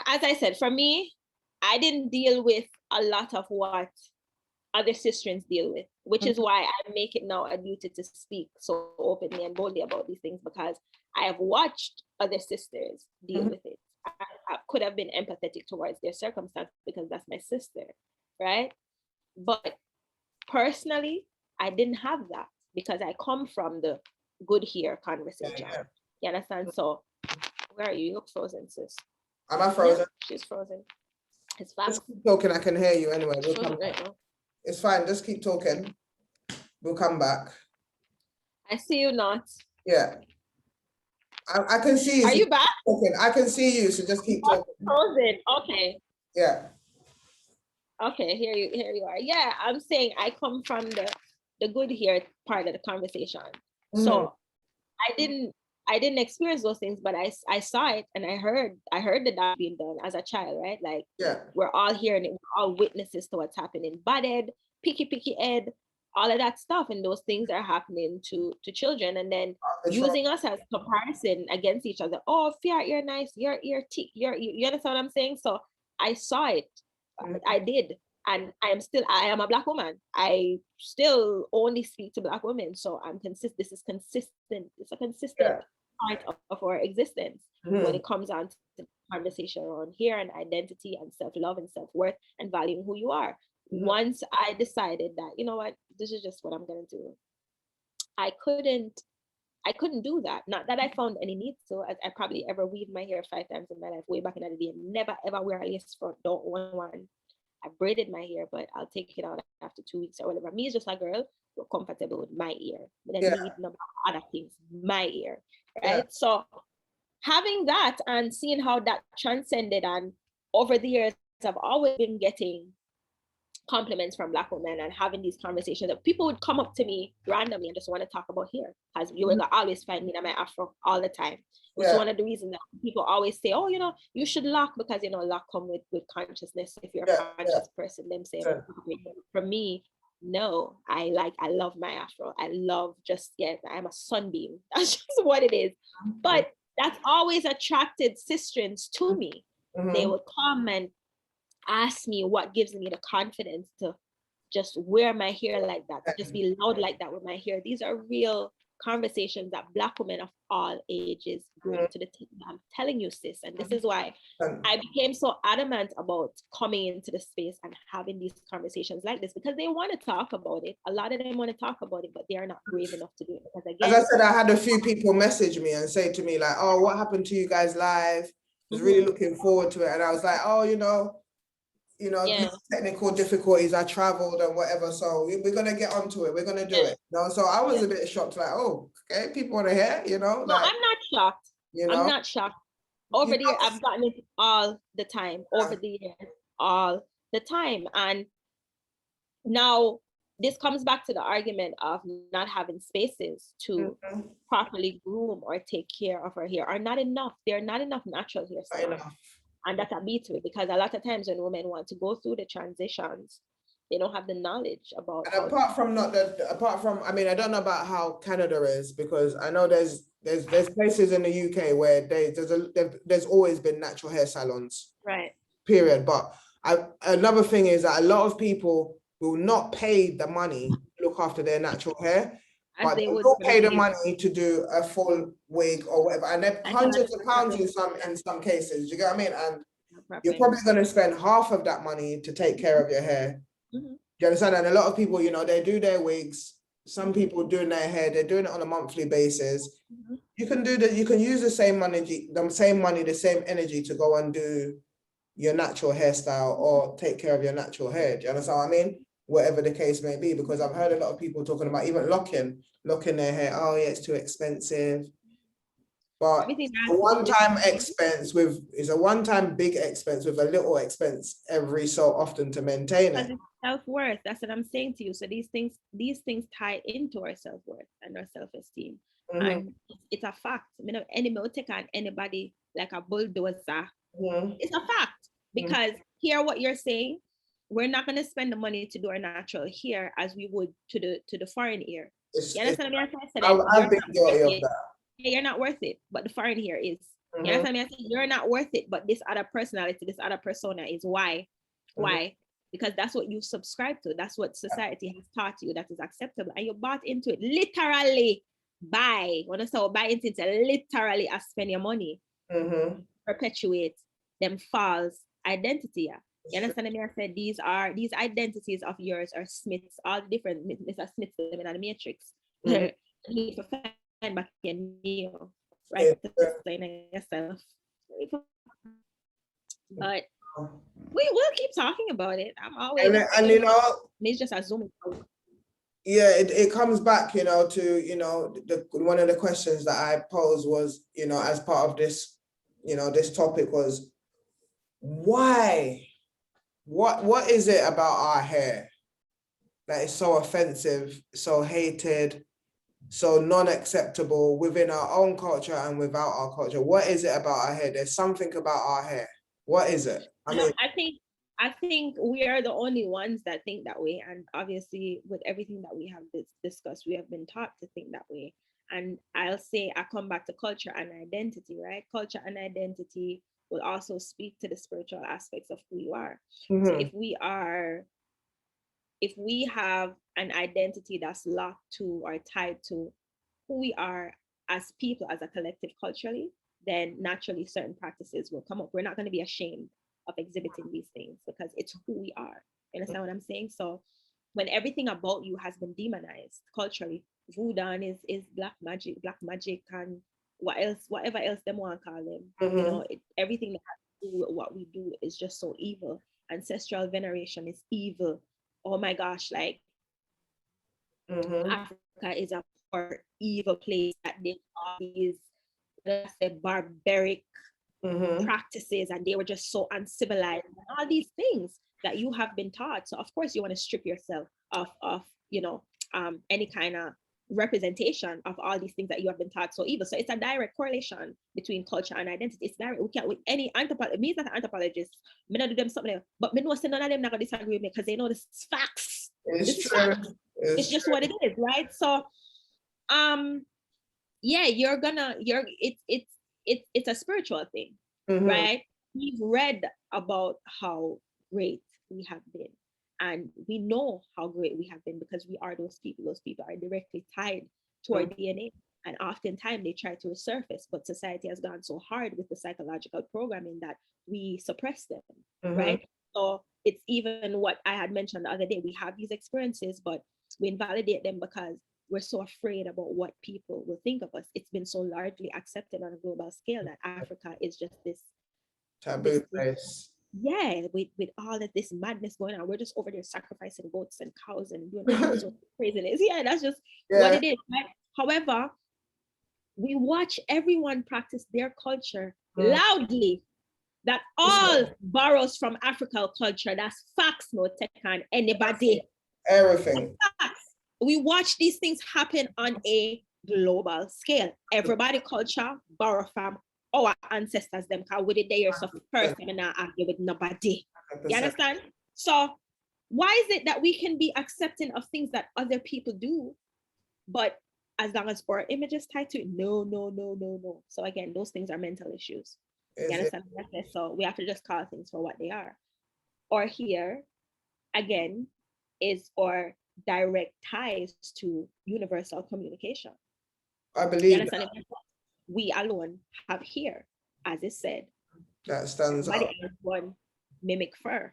as I said, for me, I didn't deal with a lot of what other sisters deal with, which is why I make it now a duty to speak so openly and boldly about these things, because I have watched other sisters deal with it. I could have been empathetic towards their circumstance because that's my sister, right? But personally, I didn't have that because I come from the good here conversation. You understand? So, where are you? You look frozen, sis. Am I frozen? Yeah, she's frozen. It's fine. Just keep talking. I can hear you anyway. We'll come back. It's fine. Just keep talking. We'll come back. I see you not. Yeah. I can see you. Are you back? Talking. I can see you, so just keep talking. Frozen. Okay. Yeah. Okay, here you are. Yeah, I'm saying I come from the good here part of the conversation. So I didn't experience those things, but I saw it and I heard that being done as a child, right? Like we're all hearing it, we're all witnesses to what's happening. Butthead, picky head, all of that stuff, and those things are happening to children, and then using us as comparison against each other. Oh, Fiat, you're nice, you're thick, you understand what I'm saying? So I saw it. I did. and I am a Black woman. I still only speak to Black women. So this is consistent. It's a consistent Yeah. part of our existence when Mhm. it comes on to conversation around here and identity and self-love and self-worth and valuing who you are. Mhm. Once I decided that, you know what, this is just what I'm gonna do, I couldn't do that. Not that I found any need to. I probably ever weaved my hair 5 times in my life, way back in the day. Never ever wear a lace front. Don't want one. I braided my hair, but I'll take it out after 2 weeks or whatever. Me is just a girl who comfortable with my ear. But then Yeah. need no other things. My ear, Yeah. right? So having that and seeing how that transcended, and over the years, I've always been getting compliments from Black women and having these conversations that people would come up to me randomly and just want to talk about hair, as you will always find me in my afro all the time. It's Yeah. one of the reasons that people always say, oh, you should lock, because lock come with consciousness. If you're a Yeah. conscious person, them say, Yeah. for me, no, I love my afro. I love I'm a sunbeam. That's just what it is. But that's always attracted sisterns to me. They Mhm. would come and ask me what gives me the confidence to just wear my hair like that, to just be loud like that with my hair. These are real conversations that Black women of all ages bring to the table. I'm telling you, sis. And this is why I became so adamant about coming into the space and having these conversations like this, because they want to talk about it. A lot of them want to talk about it, but they are not brave enough to do it. Because As I again, said, I had a few people message me and say to me like, oh, what happened to you guys live? I was really looking forward to it. And I was like, oh, yeah, technical difficulties, I traveled and whatever. So we're going to get onto it. We're going to do it. So I was a bit shocked, like, oh, okay, people want to hear, no, like, I'm not shocked. I'm not shocked. Over the years, I've gotten it all the time, over the years, all the time. And now this comes back to the argument of not having spaces to properly groom or take care of our hair are not enough. There are not enough natural hair salons. And that I beat to it, because a lot of times when women want to go through the transitions, they don't have the knowledge about. And apart from, I mean, I don't know about how Canada is, because I know there's places in the UK where there's always been natural hair salons. Right. Period. But another thing is that a lot of people will not pay the money to look after their natural hair, but they will pay the money to do a full wig or whatever, and they're hundreds of pounds in some cases. You get what I mean? And you're probably going to spend half of that money to take care of your hair. Do you understand? And a lot of people, they do their wigs. Some people doing their hair, they're doing it on a monthly basis. You can use the same money, the same energy to go and do your natural hairstyle or take care of your natural hair. Do you understand what I mean? Whatever the case may be, because I've heard a lot of people talking about even locking their hair. Oh yeah, it's too expensive. But a one-time expense is a one-time big expense with a little expense every so often to maintain it. Self-worth. That's what I'm saying to you. So these things tie into our self-worth and our self-esteem. And it's a fact. Take on anybody like a bulldozer. It's a fact, because hear what you're saying. We're not going to spend the money to do our natural hair as we would to the foreign hair. You understand what I'm saying? I've been guilty of that. You're not worth it, but the foreign hair is. You understand what I'm saying? You're not worth it, but this other personality, this other persona is. Why? Why? Because that's what you subscribe to. That's what society has taught you that is acceptable, and you bought into it. Literally buy. When I say buy into it, literally I spend your money. Perpetuate them false identity. You understand me? I said these identities of yours are Smiths, all different. Mr. Smiths them in the matrix. You need to find back your Neo, right? To explain yourself. But we will keep talking about it. I'm always it's just assuming. Yeah, it comes back, to one of the questions that I posed was, as part of this, this topic was, why? What is it about our hair that is so offensive, so hated, so non-acceptable within our own culture and without our culture? What is it about our hair? There's something about our hair. What is it? I think we are the only ones that think that way. And obviously, with everything that we have discussed, we have been taught to think that way. And I'll say, I come back to culture and identity, right? Culture and identity will also speak to the spiritual aspects of who you are. So if we are if we have an identity that's locked to or tied to who we are as people, as a collective culturally, then naturally certain practices will come up. We're not going to be ashamed of exhibiting these things because it's who we are. You understand what I'm saying? So when everything about you has been demonized culturally, voodoo is black magic, and whatever else them want to call them. You know, everything that has to do with what we do is just so evil. Ancestral veneration is evil. Oh my gosh, like Africa is a poor, evil place that they all these, let's say, barbaric practices, and they were just so uncivilized. All these things that you have been taught. So of course you want to strip yourself of you know, any kind of representation of all these things that you have been taught so evil. So it's a direct correlation between culture and identity. It's direct. We can't, with any anthropologist, me as an anthropologist, me not do them something else, but me know say none of them not gonna disagree with me because they know this is facts. It's true. It's just what it is, right? So yeah, it's a spiritual thing, right? We've read about how great we have been, and we know how great we have been because we are those people. Those people are directly tied to our DNA, and oftentimes they try to resurface, but society has gone so hard with the psychological programming that we suppress them, right? So it's even what I had mentioned the other day. We have these experiences, but we invalidate them because we're so afraid about what people will think of us. It's been so largely accepted on a global scale that Africa is just this taboo place. Yeah, with all of this madness going on, we're just over there sacrificing goats and cows and doing all sorts of craziness. Yeah, that's just what it is. Right? However, we watch everyone practice their culture loudly. That all borrows from African culture. That's facts, no take on anybody. Everything. We watch these things happen on a global scale. Everybody culture borrow from our ancestors, them because with it there, so first I'm not argue with nobody. 100%. You understand? So why is it that we can be accepting of things that other people do, but as long as our image is tied to it, no. So again, those things are mental issues. You understand? So we have to just call things for what they are. Or here, again, is our direct ties to universal communication. I believe we alone have here, as it said. That stands out. One mimic fur.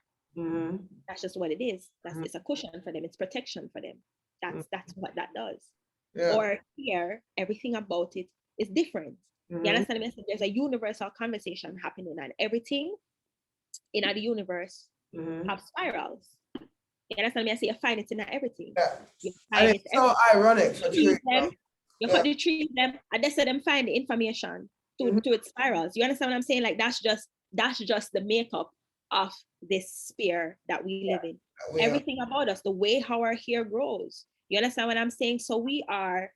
That's just what it is. It's a cushion for them. It's protection for them. That's what that does. Yeah. Or here, everything about it is different. You understand me? There's a universal conversation happening, and everything in the universe have spirals. You understand me? I say you find it in everything. Yeah. And it's so ironic for trees. You cut the trees them, and they say them find the information to its spirals. You understand what I'm saying? Like that's just the makeup of this sphere that we live in. Everything about us, the way how our hair grows. You understand what I'm saying? So we are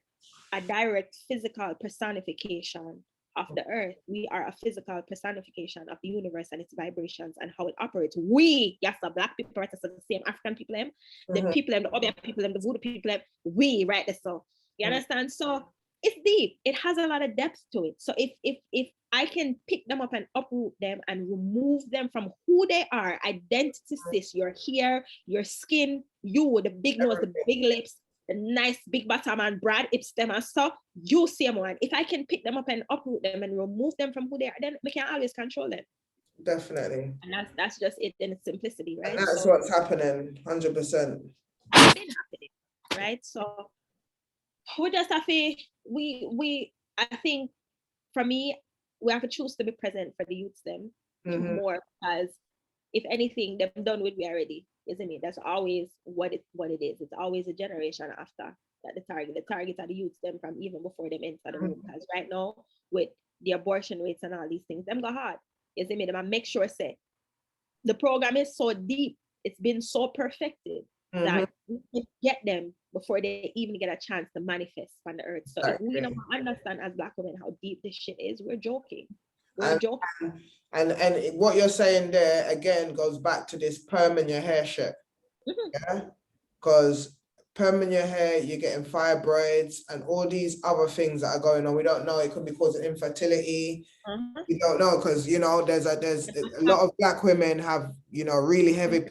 a direct physical personification of the earth. We are a physical personification of the universe and its vibrations and how it operates. We, yes, the black people, right? So the same African people, the people, the Obeah people, the voodoo people, we, right? So you understand? So it's deep. It has a lot of depth to it. So if I can pick them up and uproot them and remove them from who they are, identities, your hair, your skin, you, the big nose, the big lips, the nice big bottom and broad hips, them and so you see one. If I can pick them up and uproot them and remove them from who they are, then we can always control them. Definitely. And that's just it in its simplicity, right? And that's what's happening, 100%. It's been happening, right? So we just have to, I think for me, we have to choose to be present for the youths them more, because if anything, they've done with me already, isn't it? That's always what it is. It's always a generation after that the target are the youths them from even before them enter the room. Because right now, with the abortion rates and all these things, them go hard. Isn't it? Them make sure say the program is so deep, it's been so perfected that we can get them before they even get a chance to manifest on the earth. So if we don't understand as Black women how deep this shit is, we're joking. And what you're saying there again goes back to this perm in your hair shit. Yeah, because perm in your hair, you're getting fibroids and all these other things that are going on. We don't know. It could be causing infertility. We don't know because there's a lot of Black women have really heavy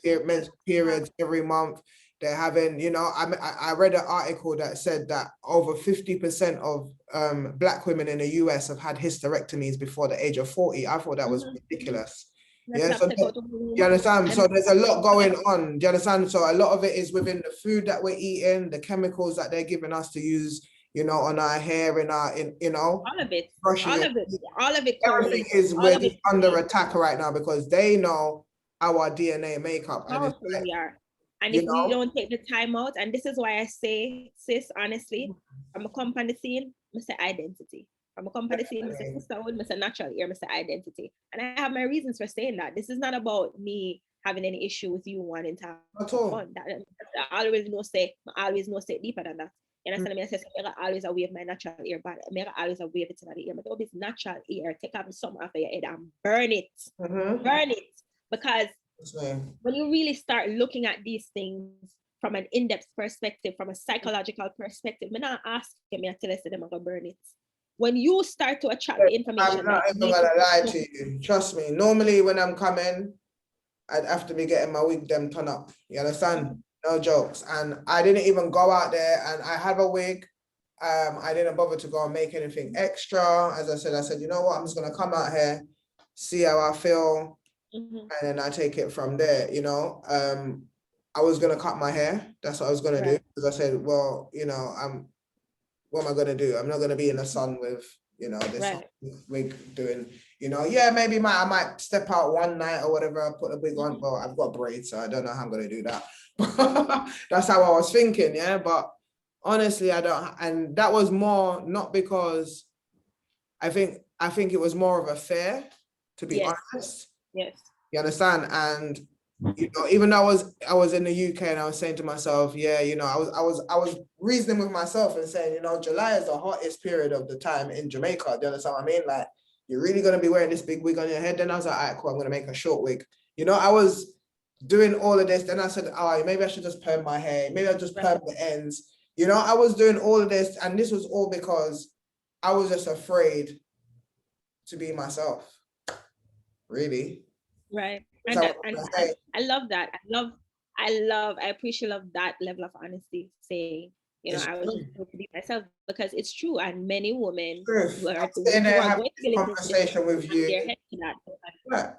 periods every month. They're having, you know, I read an article that said that over 50% of Black women in the US have had hysterectomies before the age of 40. I thought that was ridiculous. Yeah, so you understand? So there's a lot going on. Do you understand? So a lot of it is within the food that we're eating, the chemicals that they're giving us to use, you know, on our hair, you know, all of it, brushing all it. of it, all of it. Everything is we're just under attack right now because they know our DNA makeup, and it's like, we are. And if we don't take the time out, and this is why I say, sis, honestly, I'm a come on the scene, I say identity. I'm a come on the scene, I say sisterhood, I say natural ear, I say identity. And I have my reasons for saying that. This is not about me having any issue with you wanting to have fun. I always know say deeper than that. You understand me? I say, I always wave my natural ear, but I always wave it in the ear. But this natural ear, take off some off of your head and burn it. Burn it. Because when you really start looking at these things from an in-depth perspective, from a psychological perspective, I'm not asking me to tell us them I'm gonna burn it. When you start to attract the information, I'm not even gonna lie to you. Trust me. Normally, when I'm coming, I'd have to be getting my wig them turn up. You understand? No jokes. And I didn't even go out there, and I have a wig. I didn't bother to go and make anything extra. As I said, you know what? I'm just gonna come out here, see how I feel. And then I take it from there, you know. I was gonna cut my hair. That's what I was gonna do. Because I said, well, you know, what am I gonna do? I'm not gonna be in the sun with, you know, this wig doing, you know, yeah, maybe I might step out one night or whatever, put a wig on. Well, I've got braids, so I don't know how I'm gonna do that. That's how I was thinking, yeah. But honestly, I don't, and that was more not because I think it was more of a fear, to be honest. Yes. You understand? And you know, even though I was in the UK and I was saying to myself, yeah, you know, I was reasoning with myself and saying, you know, July is the hottest period of the time in Jamaica. Do you understand what I mean? Like, you're really gonna be wearing this big wig on your head. Then I was like, all right, cool, I'm gonna make a short wig. You know, I was doing all of this. Then I said, oh, maybe I should just perm my hair. Maybe I'll just perm the ends. You know, I was doing all of this, and this was all because I was just afraid to be myself. Really. Right. And I love that. I appreciate that level of honesty, saying, you know, I was just going to be myself, because it's true. And many women who are going to conversation with you.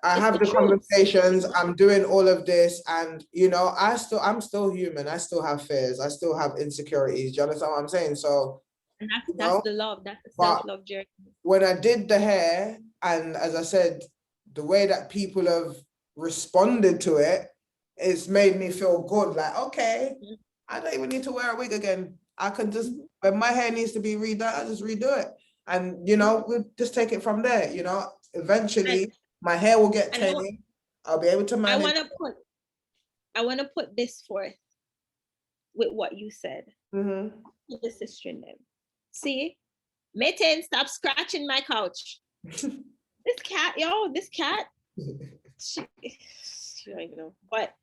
I have the conversations, I'm doing all of this, and you know, I'm still human. I still have fears, I still have insecurities. Do you understand what I'm saying? So and that's the love, that's the self-love journey. When I did the hair, and as I said, the way that people have responded to it, it's made me feel good. Like, okay, I don't even need to wear a wig again. I can just, when my hair needs to be redone, I just redo it. And, you know, we'll just take it from there. You know, eventually my hair will get tailored. I'll be able to manage. I want to put this forth with what you said. The sister in them. See, Mitten, stop scratching my couch. This cat, she don't even know. But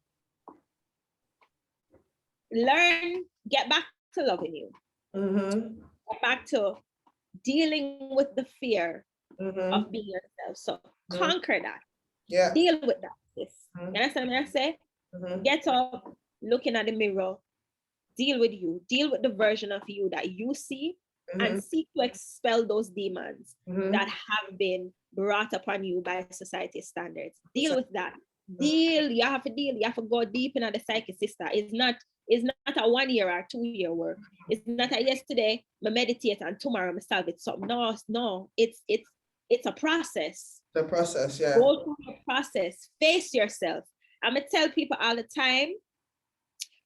get back to loving you. Get back to dealing with the fear of being yourself. So conquer that. Yeah. Deal with that. Yes. You understand what I say? Get up, looking at the mirror, deal with you, deal with the version of you that you see, and seek to expel those demons that have been brought upon you by society's standards. Deal with that. You have to go deep into the psyche, sister. It's not a 1 year or 2 year work. It's not a yesterday I meditate and tomorrow I solve it. So no, it's a process. The process, yeah. Go through the process. Face yourself. I'm gonna tell people all the time,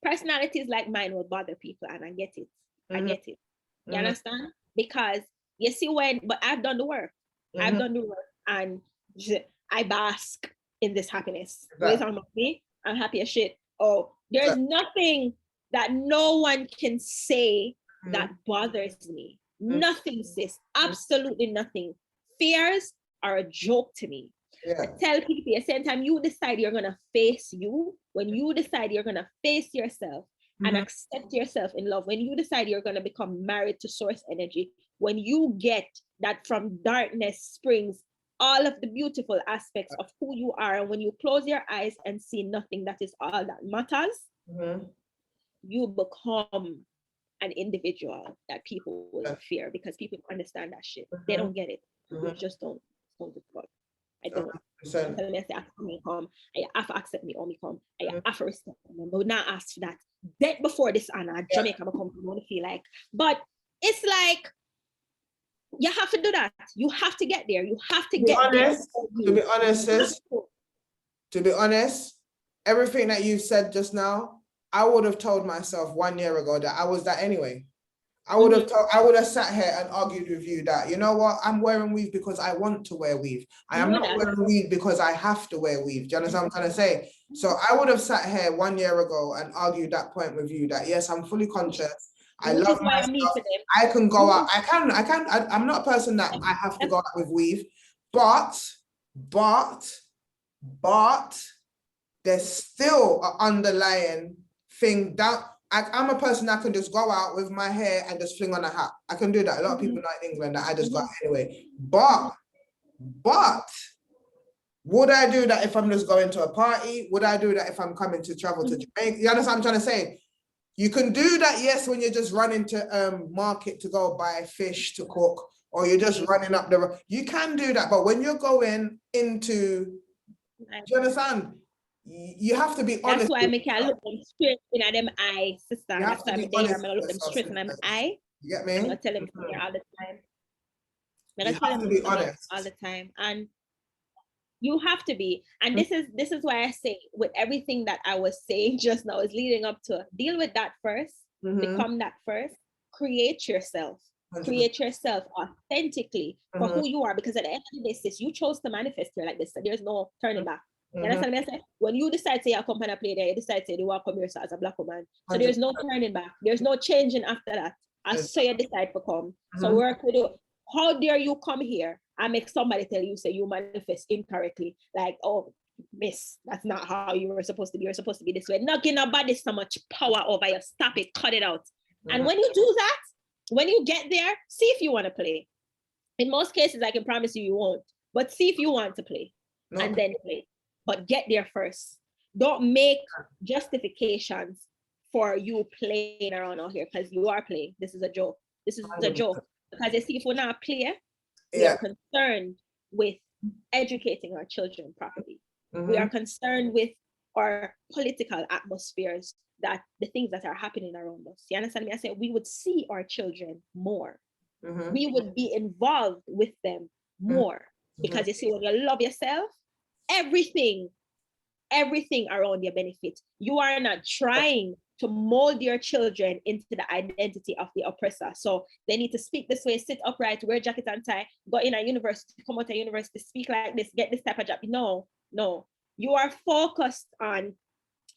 personalities like mine will bother people, and I get it. I get it. You understand? Because you see but I've done the work. I've done the work, and I bask in this happiness. Exactly. About me, I'm happy as shit. Oh, there's nothing that no one can say that bothers me. Nothing, sis. Absolutely nothing. Fears are a joke to me. Yeah. I tell people at the same time, you decide you're gonna face you. When you decide you're gonna face yourself and accept yourself in love, when you decide you're gonna become married to source energy, when you get that from darkness springs all of the beautiful aspects of who you are, and when you close your eyes and see nothing, that is all that matters, you become an individual that people will fear because people understand that shit. They don't get it. They just don't give a fuck. I don't. Tell me, I say, after me come, I have to accept me or me come. I have to respect them, but not ask for that. Dead before this honor, Jamaica become to feel like. But it's like you have to do that. You have to get there. You have to get honest, there. To be honest, sis, to be honest, everything that you said just now, I would have told myself 1 year ago that I was that anyway. I would have sat here and argued with you that, you know what, I'm wearing weave because I want to wear weave. I am not wearing weave because I have to wear weave. Do you understand what I'm trying to say? So I would have sat here 1 year ago and argued that point with you that, yes, I'm fully conscious. I love myself. I can go out. I'm not a person that I have to go out with weave, but there's still an underlying thing that I'm a person that can just go out with my hair and just fling on a hat. I can do that. A lot of people know in England that I just go out anyway. But would I do that if I'm just going to a party? Would I do that if I'm coming to travel to Jamaica? You understand what I'm trying to say? You can do that, yes, when you're just running to market to go buy fish to cook, or you're just running up the road. You can do that, but when you're going into, do you understand? You have to be honest. That's why I make I look them straight in them eye, sister. That's why I'm there. I'm gonna look them straight in them eye. You get me? I'm gonna tell them all the time. I'm gonna tell them be honest all the time, and you have to be. And this is why I say with everything that I was saying just now is leading up to deal with that first, become that first, create yourself. 100%. Create yourself authentically for who you are, because at the end of the day, sis, you chose to manifest here like this. So there's no turning back. You understand what I say? When you decide to come and play there, you decide to you want to come here as a black woman. So there's no turning back. There's no changing after that. I saw you decide to come. So work with you. How dare you come here and make somebody tell you, say you manifest incorrectly? Like, oh, miss, that's not how you were supposed to be. You're supposed to be this way. Not giving nobody so much power over you. Stop it, cut it out. And when you do that, when you get there, see if you want to play. In most cases, I can promise you, you won't. But see if you want to play and then play. But get there first. Don't make justifications for you playing around out here, because you are playing. This is a joke. This is a joke. Because you see, if we're not play, we are concerned with educating our children properly. We are concerned with our political atmospheres, that the things that are happening around us. You understand me? I said we would see our children more. We would be involved with them more. Because you see, when you love yourself, everything around your benefit. You are not trying to mold your children into the identity of the oppressor. So they need to speak this way, sit upright, wear jacket and tie, go in a university, come out of university, speak like this, get this type of job. No. You are focused on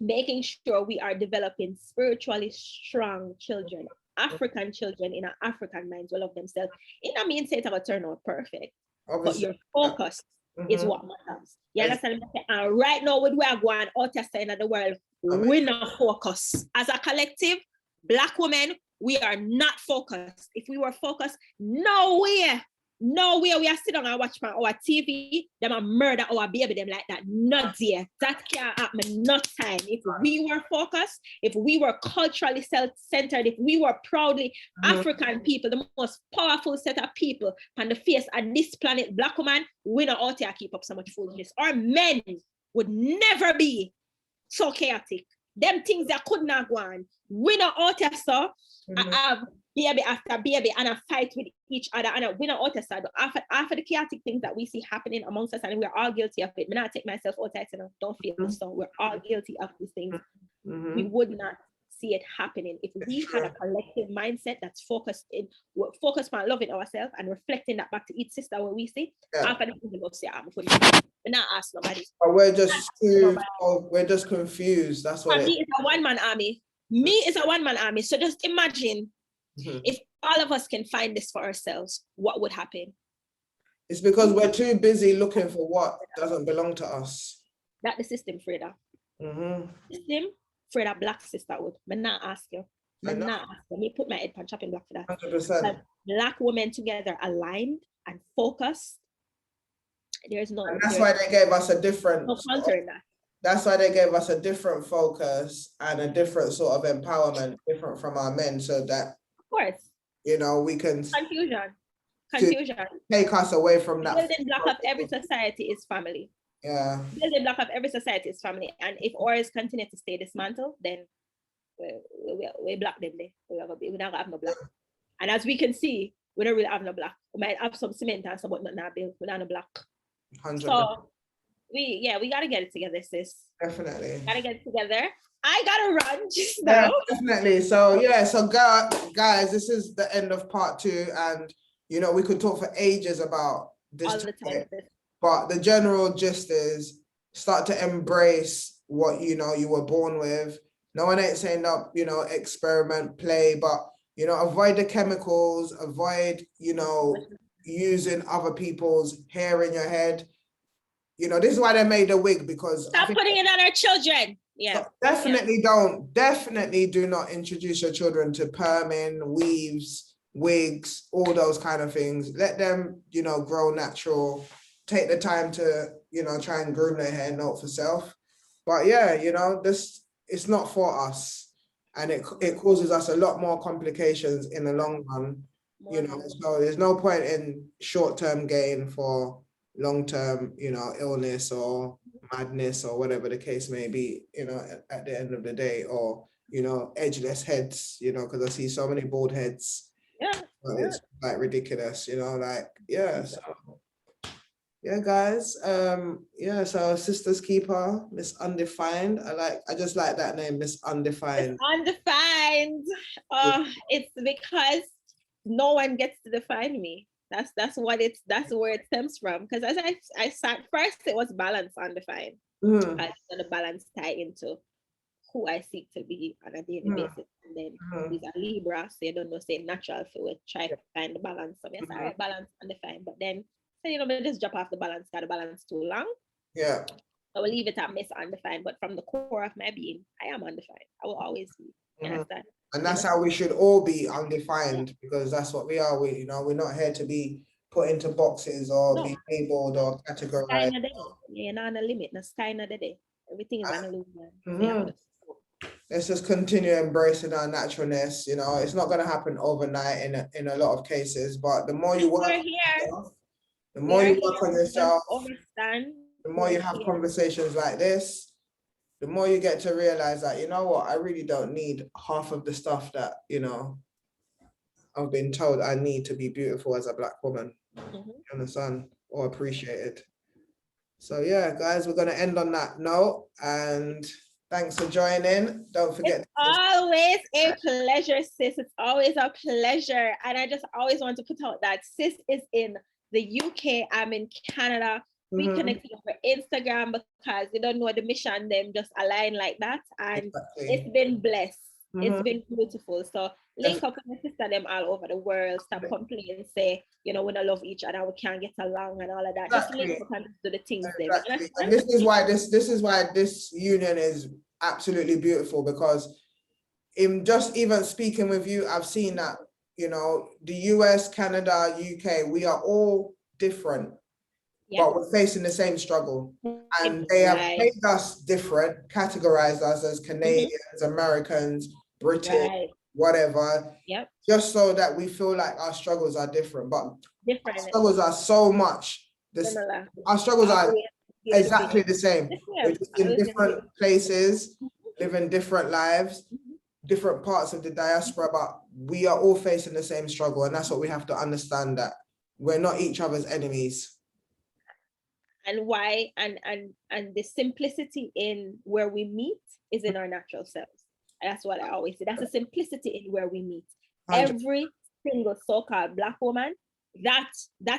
making sure we are developing spiritually strong children, African children in an African minds will love themselves. It doesn't mean say it's going to turn out perfect, but your focus is what matters. You understand? And right now, with where we are going out there in the world, we're not focused. As a collective, Black women, we are not focused. If we were focused, nowhere we are sitting down and watch our TV, them a murder our baby, them like that. Not there. That can't happen, not time. If we were focused, if we were culturally self-centered, if we were proudly African people, the most powerful set of people on the face of this planet, Black woman, we not out here keep up so much foolishness. Our men would never be so chaotic. Them things that could not go on. We not out here, so I have baby after baby and a fight with each other, and we not out here, so after the chaotic things that we see happening amongst us, and we're all guilty of it. I not take myself out there, so don't feel so. We're all guilty of these things. We would not see it happening if we had a collective mindset that's focused on loving ourselves and reflecting that back to each sister when we see. After the people go say, I'm not ask nobody. But we're just confused. That's what me is a one-man army. Me is a one-man army. So just imagine if all of us can find this for ourselves, what would happen? It's because we're too busy looking for what doesn't belong to us. That the system, Freda. System, Freda, Black sisterhood. I'm not ask you. I'm not ask you. Me put my head on chopping block for that. 100%. Black women together, aligned and focused. There's no. And that's why they gave us a different. No counter in that. That's why they gave us a different focus and a different sort of empowerment, different from our men, so that, Of course, you know, we can confusion, to confusion. take us away from The that. building block of every society is family. Yeah, The building block of every society is family. And if ours continue to stay dismantled, then we block them there. We don't have no block. And as we can see, we don't really have no block. We might have some cement and some, but not built. We don't have no block. 100%. So we gotta get it together, sis. Definitely. Gotta get it together. I gotta run just now. Yeah, definitely. So yeah, so guys, this is the end of part 2, and you know, we could talk for ages about this All the time. topic, but the general gist is start to embrace what you know you were born with. No one ain't saying that, you know, experiment, play, but you know, avoid the chemicals, avoid, you know, using other people's hair in your head. You know, this is why they made the wig, because I Stop think putting it on our children. Yeah. definitely do not introduce your children to perming, weaves, wigs, all those kind of things. Let them, you know, grow natural. Take the time to, you know, try and groom their hair, note for self. But yeah, you know, this, it's not for us, and it causes us a lot more complications in the long run. You know, so there's no point in short-term gain for long-term, you know, illness or madness or whatever the case may be, you know, at the end of the day, or, you know, edgeless heads, you know, because I see so many bald heads. Yeah. It's like ridiculous, you know, like, yeah. So yeah, guys. Yeah, so Sisters Keeper, Miss Undefined. I just like that name, Miss Undefined. It's undefined. It's because no one gets to define me. That's where it stems from. Because as I sat first, it was balance undefined. Mhm. I let the balance tie into who I seek to be on a daily basis. And then these are Libra, so you don't know, say natural, so we try to find the balance. So yes, all right, balance undefined. But then, so you know, we just drop off the balance, got the balance too long. Yeah. I will leave it at Miss Undefined, but from the core of my being, I am undefined. I will always be. You understand? And that's how we should all be, undefined, because that's what we are. We, you know, we're not here to be put into boxes or be labeled or categorized. You're not on a limit. No sky not the day. Everything is an illusion. Let's just continue embracing our naturalness. You know, it's not going to happen overnight in a lot of cases, but the more you work on yourself, the more you work on yourself, the more you have conversations like this, the more you get to realize that, you know what, I really don't need half of the stuff that, you know, I've been told I need to be beautiful as a Black woman. You understand? Or appreciated. So yeah, guys, we're gonna end on that note, and thanks for joining. Don't forget. It's always a pleasure, sis. It's always a pleasure. And I just always want to put out that sis is in the UK. I'm in Canada. We connected over Instagram because you don't know the mission, them just align like that. And it's been blessed. It's been beautiful. So link up with my sister them all over the world. Stop complaining, say, you know, we don't love each other, we can't get along and all of that. Just link up and do the things there. And this is why this union is absolutely beautiful, because in just even speaking with you, I've seen that, you know, the US, Canada, UK, we are all different. But we're facing the same struggle, and they have made us different, categorized us as Canadians, Americans, British, whatever, just so that we feel like our struggles are different. But our struggles are so much similar. Our struggles are exactly the same. We're just in different places, living different lives, different parts of the diaspora, but we are all facing the same struggle, and that's what we have to understand, that we're not each other's enemies. And why, and the simplicity in where we meet is in our natural selves. And that's what I always say. That's the simplicity in where we meet. 100%. Every single so-called Black woman, that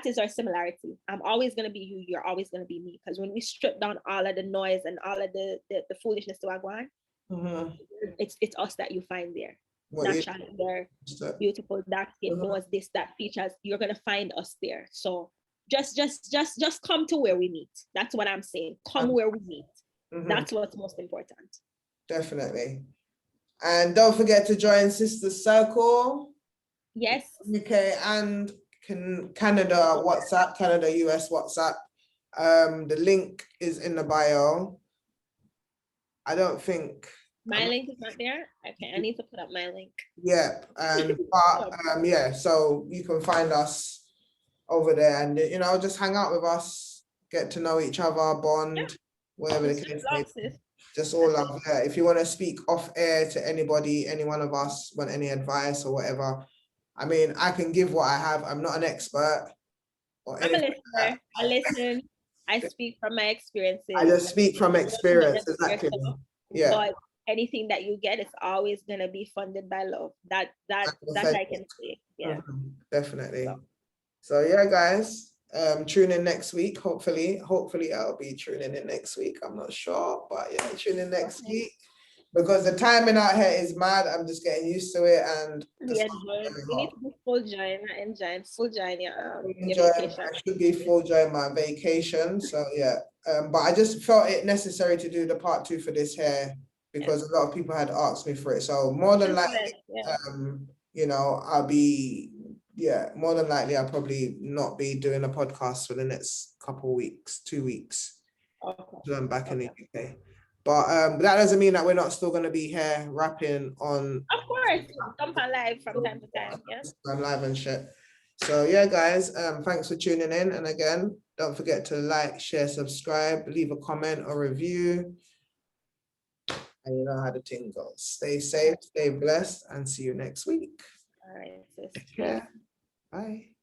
is our similarity. I'm always gonna be you, you're always gonna be me. Because when we strip down all of the noise and all of the foolishness to Wagwan, it's us that you find there. Naturally, they're beautiful, dark skin, knows this, that features, you're gonna find us there. So just come to where we meet. That's what I'm saying. Come where we meet. That's what's most important. Definitely. And don't forget to join Sisters Circle. Yes. UK and Canada WhatsApp, Canada US WhatsApp. The link is in the bio. I don't think. My link is not there. Okay, I need to put up my link. Yeah, and yeah, so you can find us over there, and you know, just hang out with us, get to know each other, bond, whatever the Just case may love, be. sis. Just all love. Yeah. If you want to speak off air to anybody, any one of us, want any advice or whatever, I mean, I can give what I have. I'm not an expert or I'm a anything like listener. I listen. I speak from my that. I experiences. just speak from You don't limit experience, them to exactly. yourself, Yeah, but anything that you get is always gonna be funded by love. That I can say. Yeah. definitely. So, So yeah, guys, tune in next week. Hopefully I'll be tuning in next week. I'm not sure, but yeah, tune in next okay. week because the timing out here is mad. I'm just getting used to it, and Be enjoying. You need to be full joy, not enjoying. Full joy in your vacation. I should be full during my vacation. So yeah, but I just felt it necessary to do the part 2 for this here because a lot of people had asked me for it. So more than likely, Yeah. you know, more than likely I'll probably not be doing a podcast for the next couple weeks, 2 weeks. Okay. So I'm back in the UK. But that doesn't mean that we're not still gonna be here rapping on. Of course, jump on live from time to time. Yeah. I'm live and shit. So yeah, guys, thanks for tuning in. And again, don't forget to like, share, subscribe, leave a comment or review. And you know how the thing goes. Stay safe, stay blessed, and see you next week. All right, sis. Take care. Bye.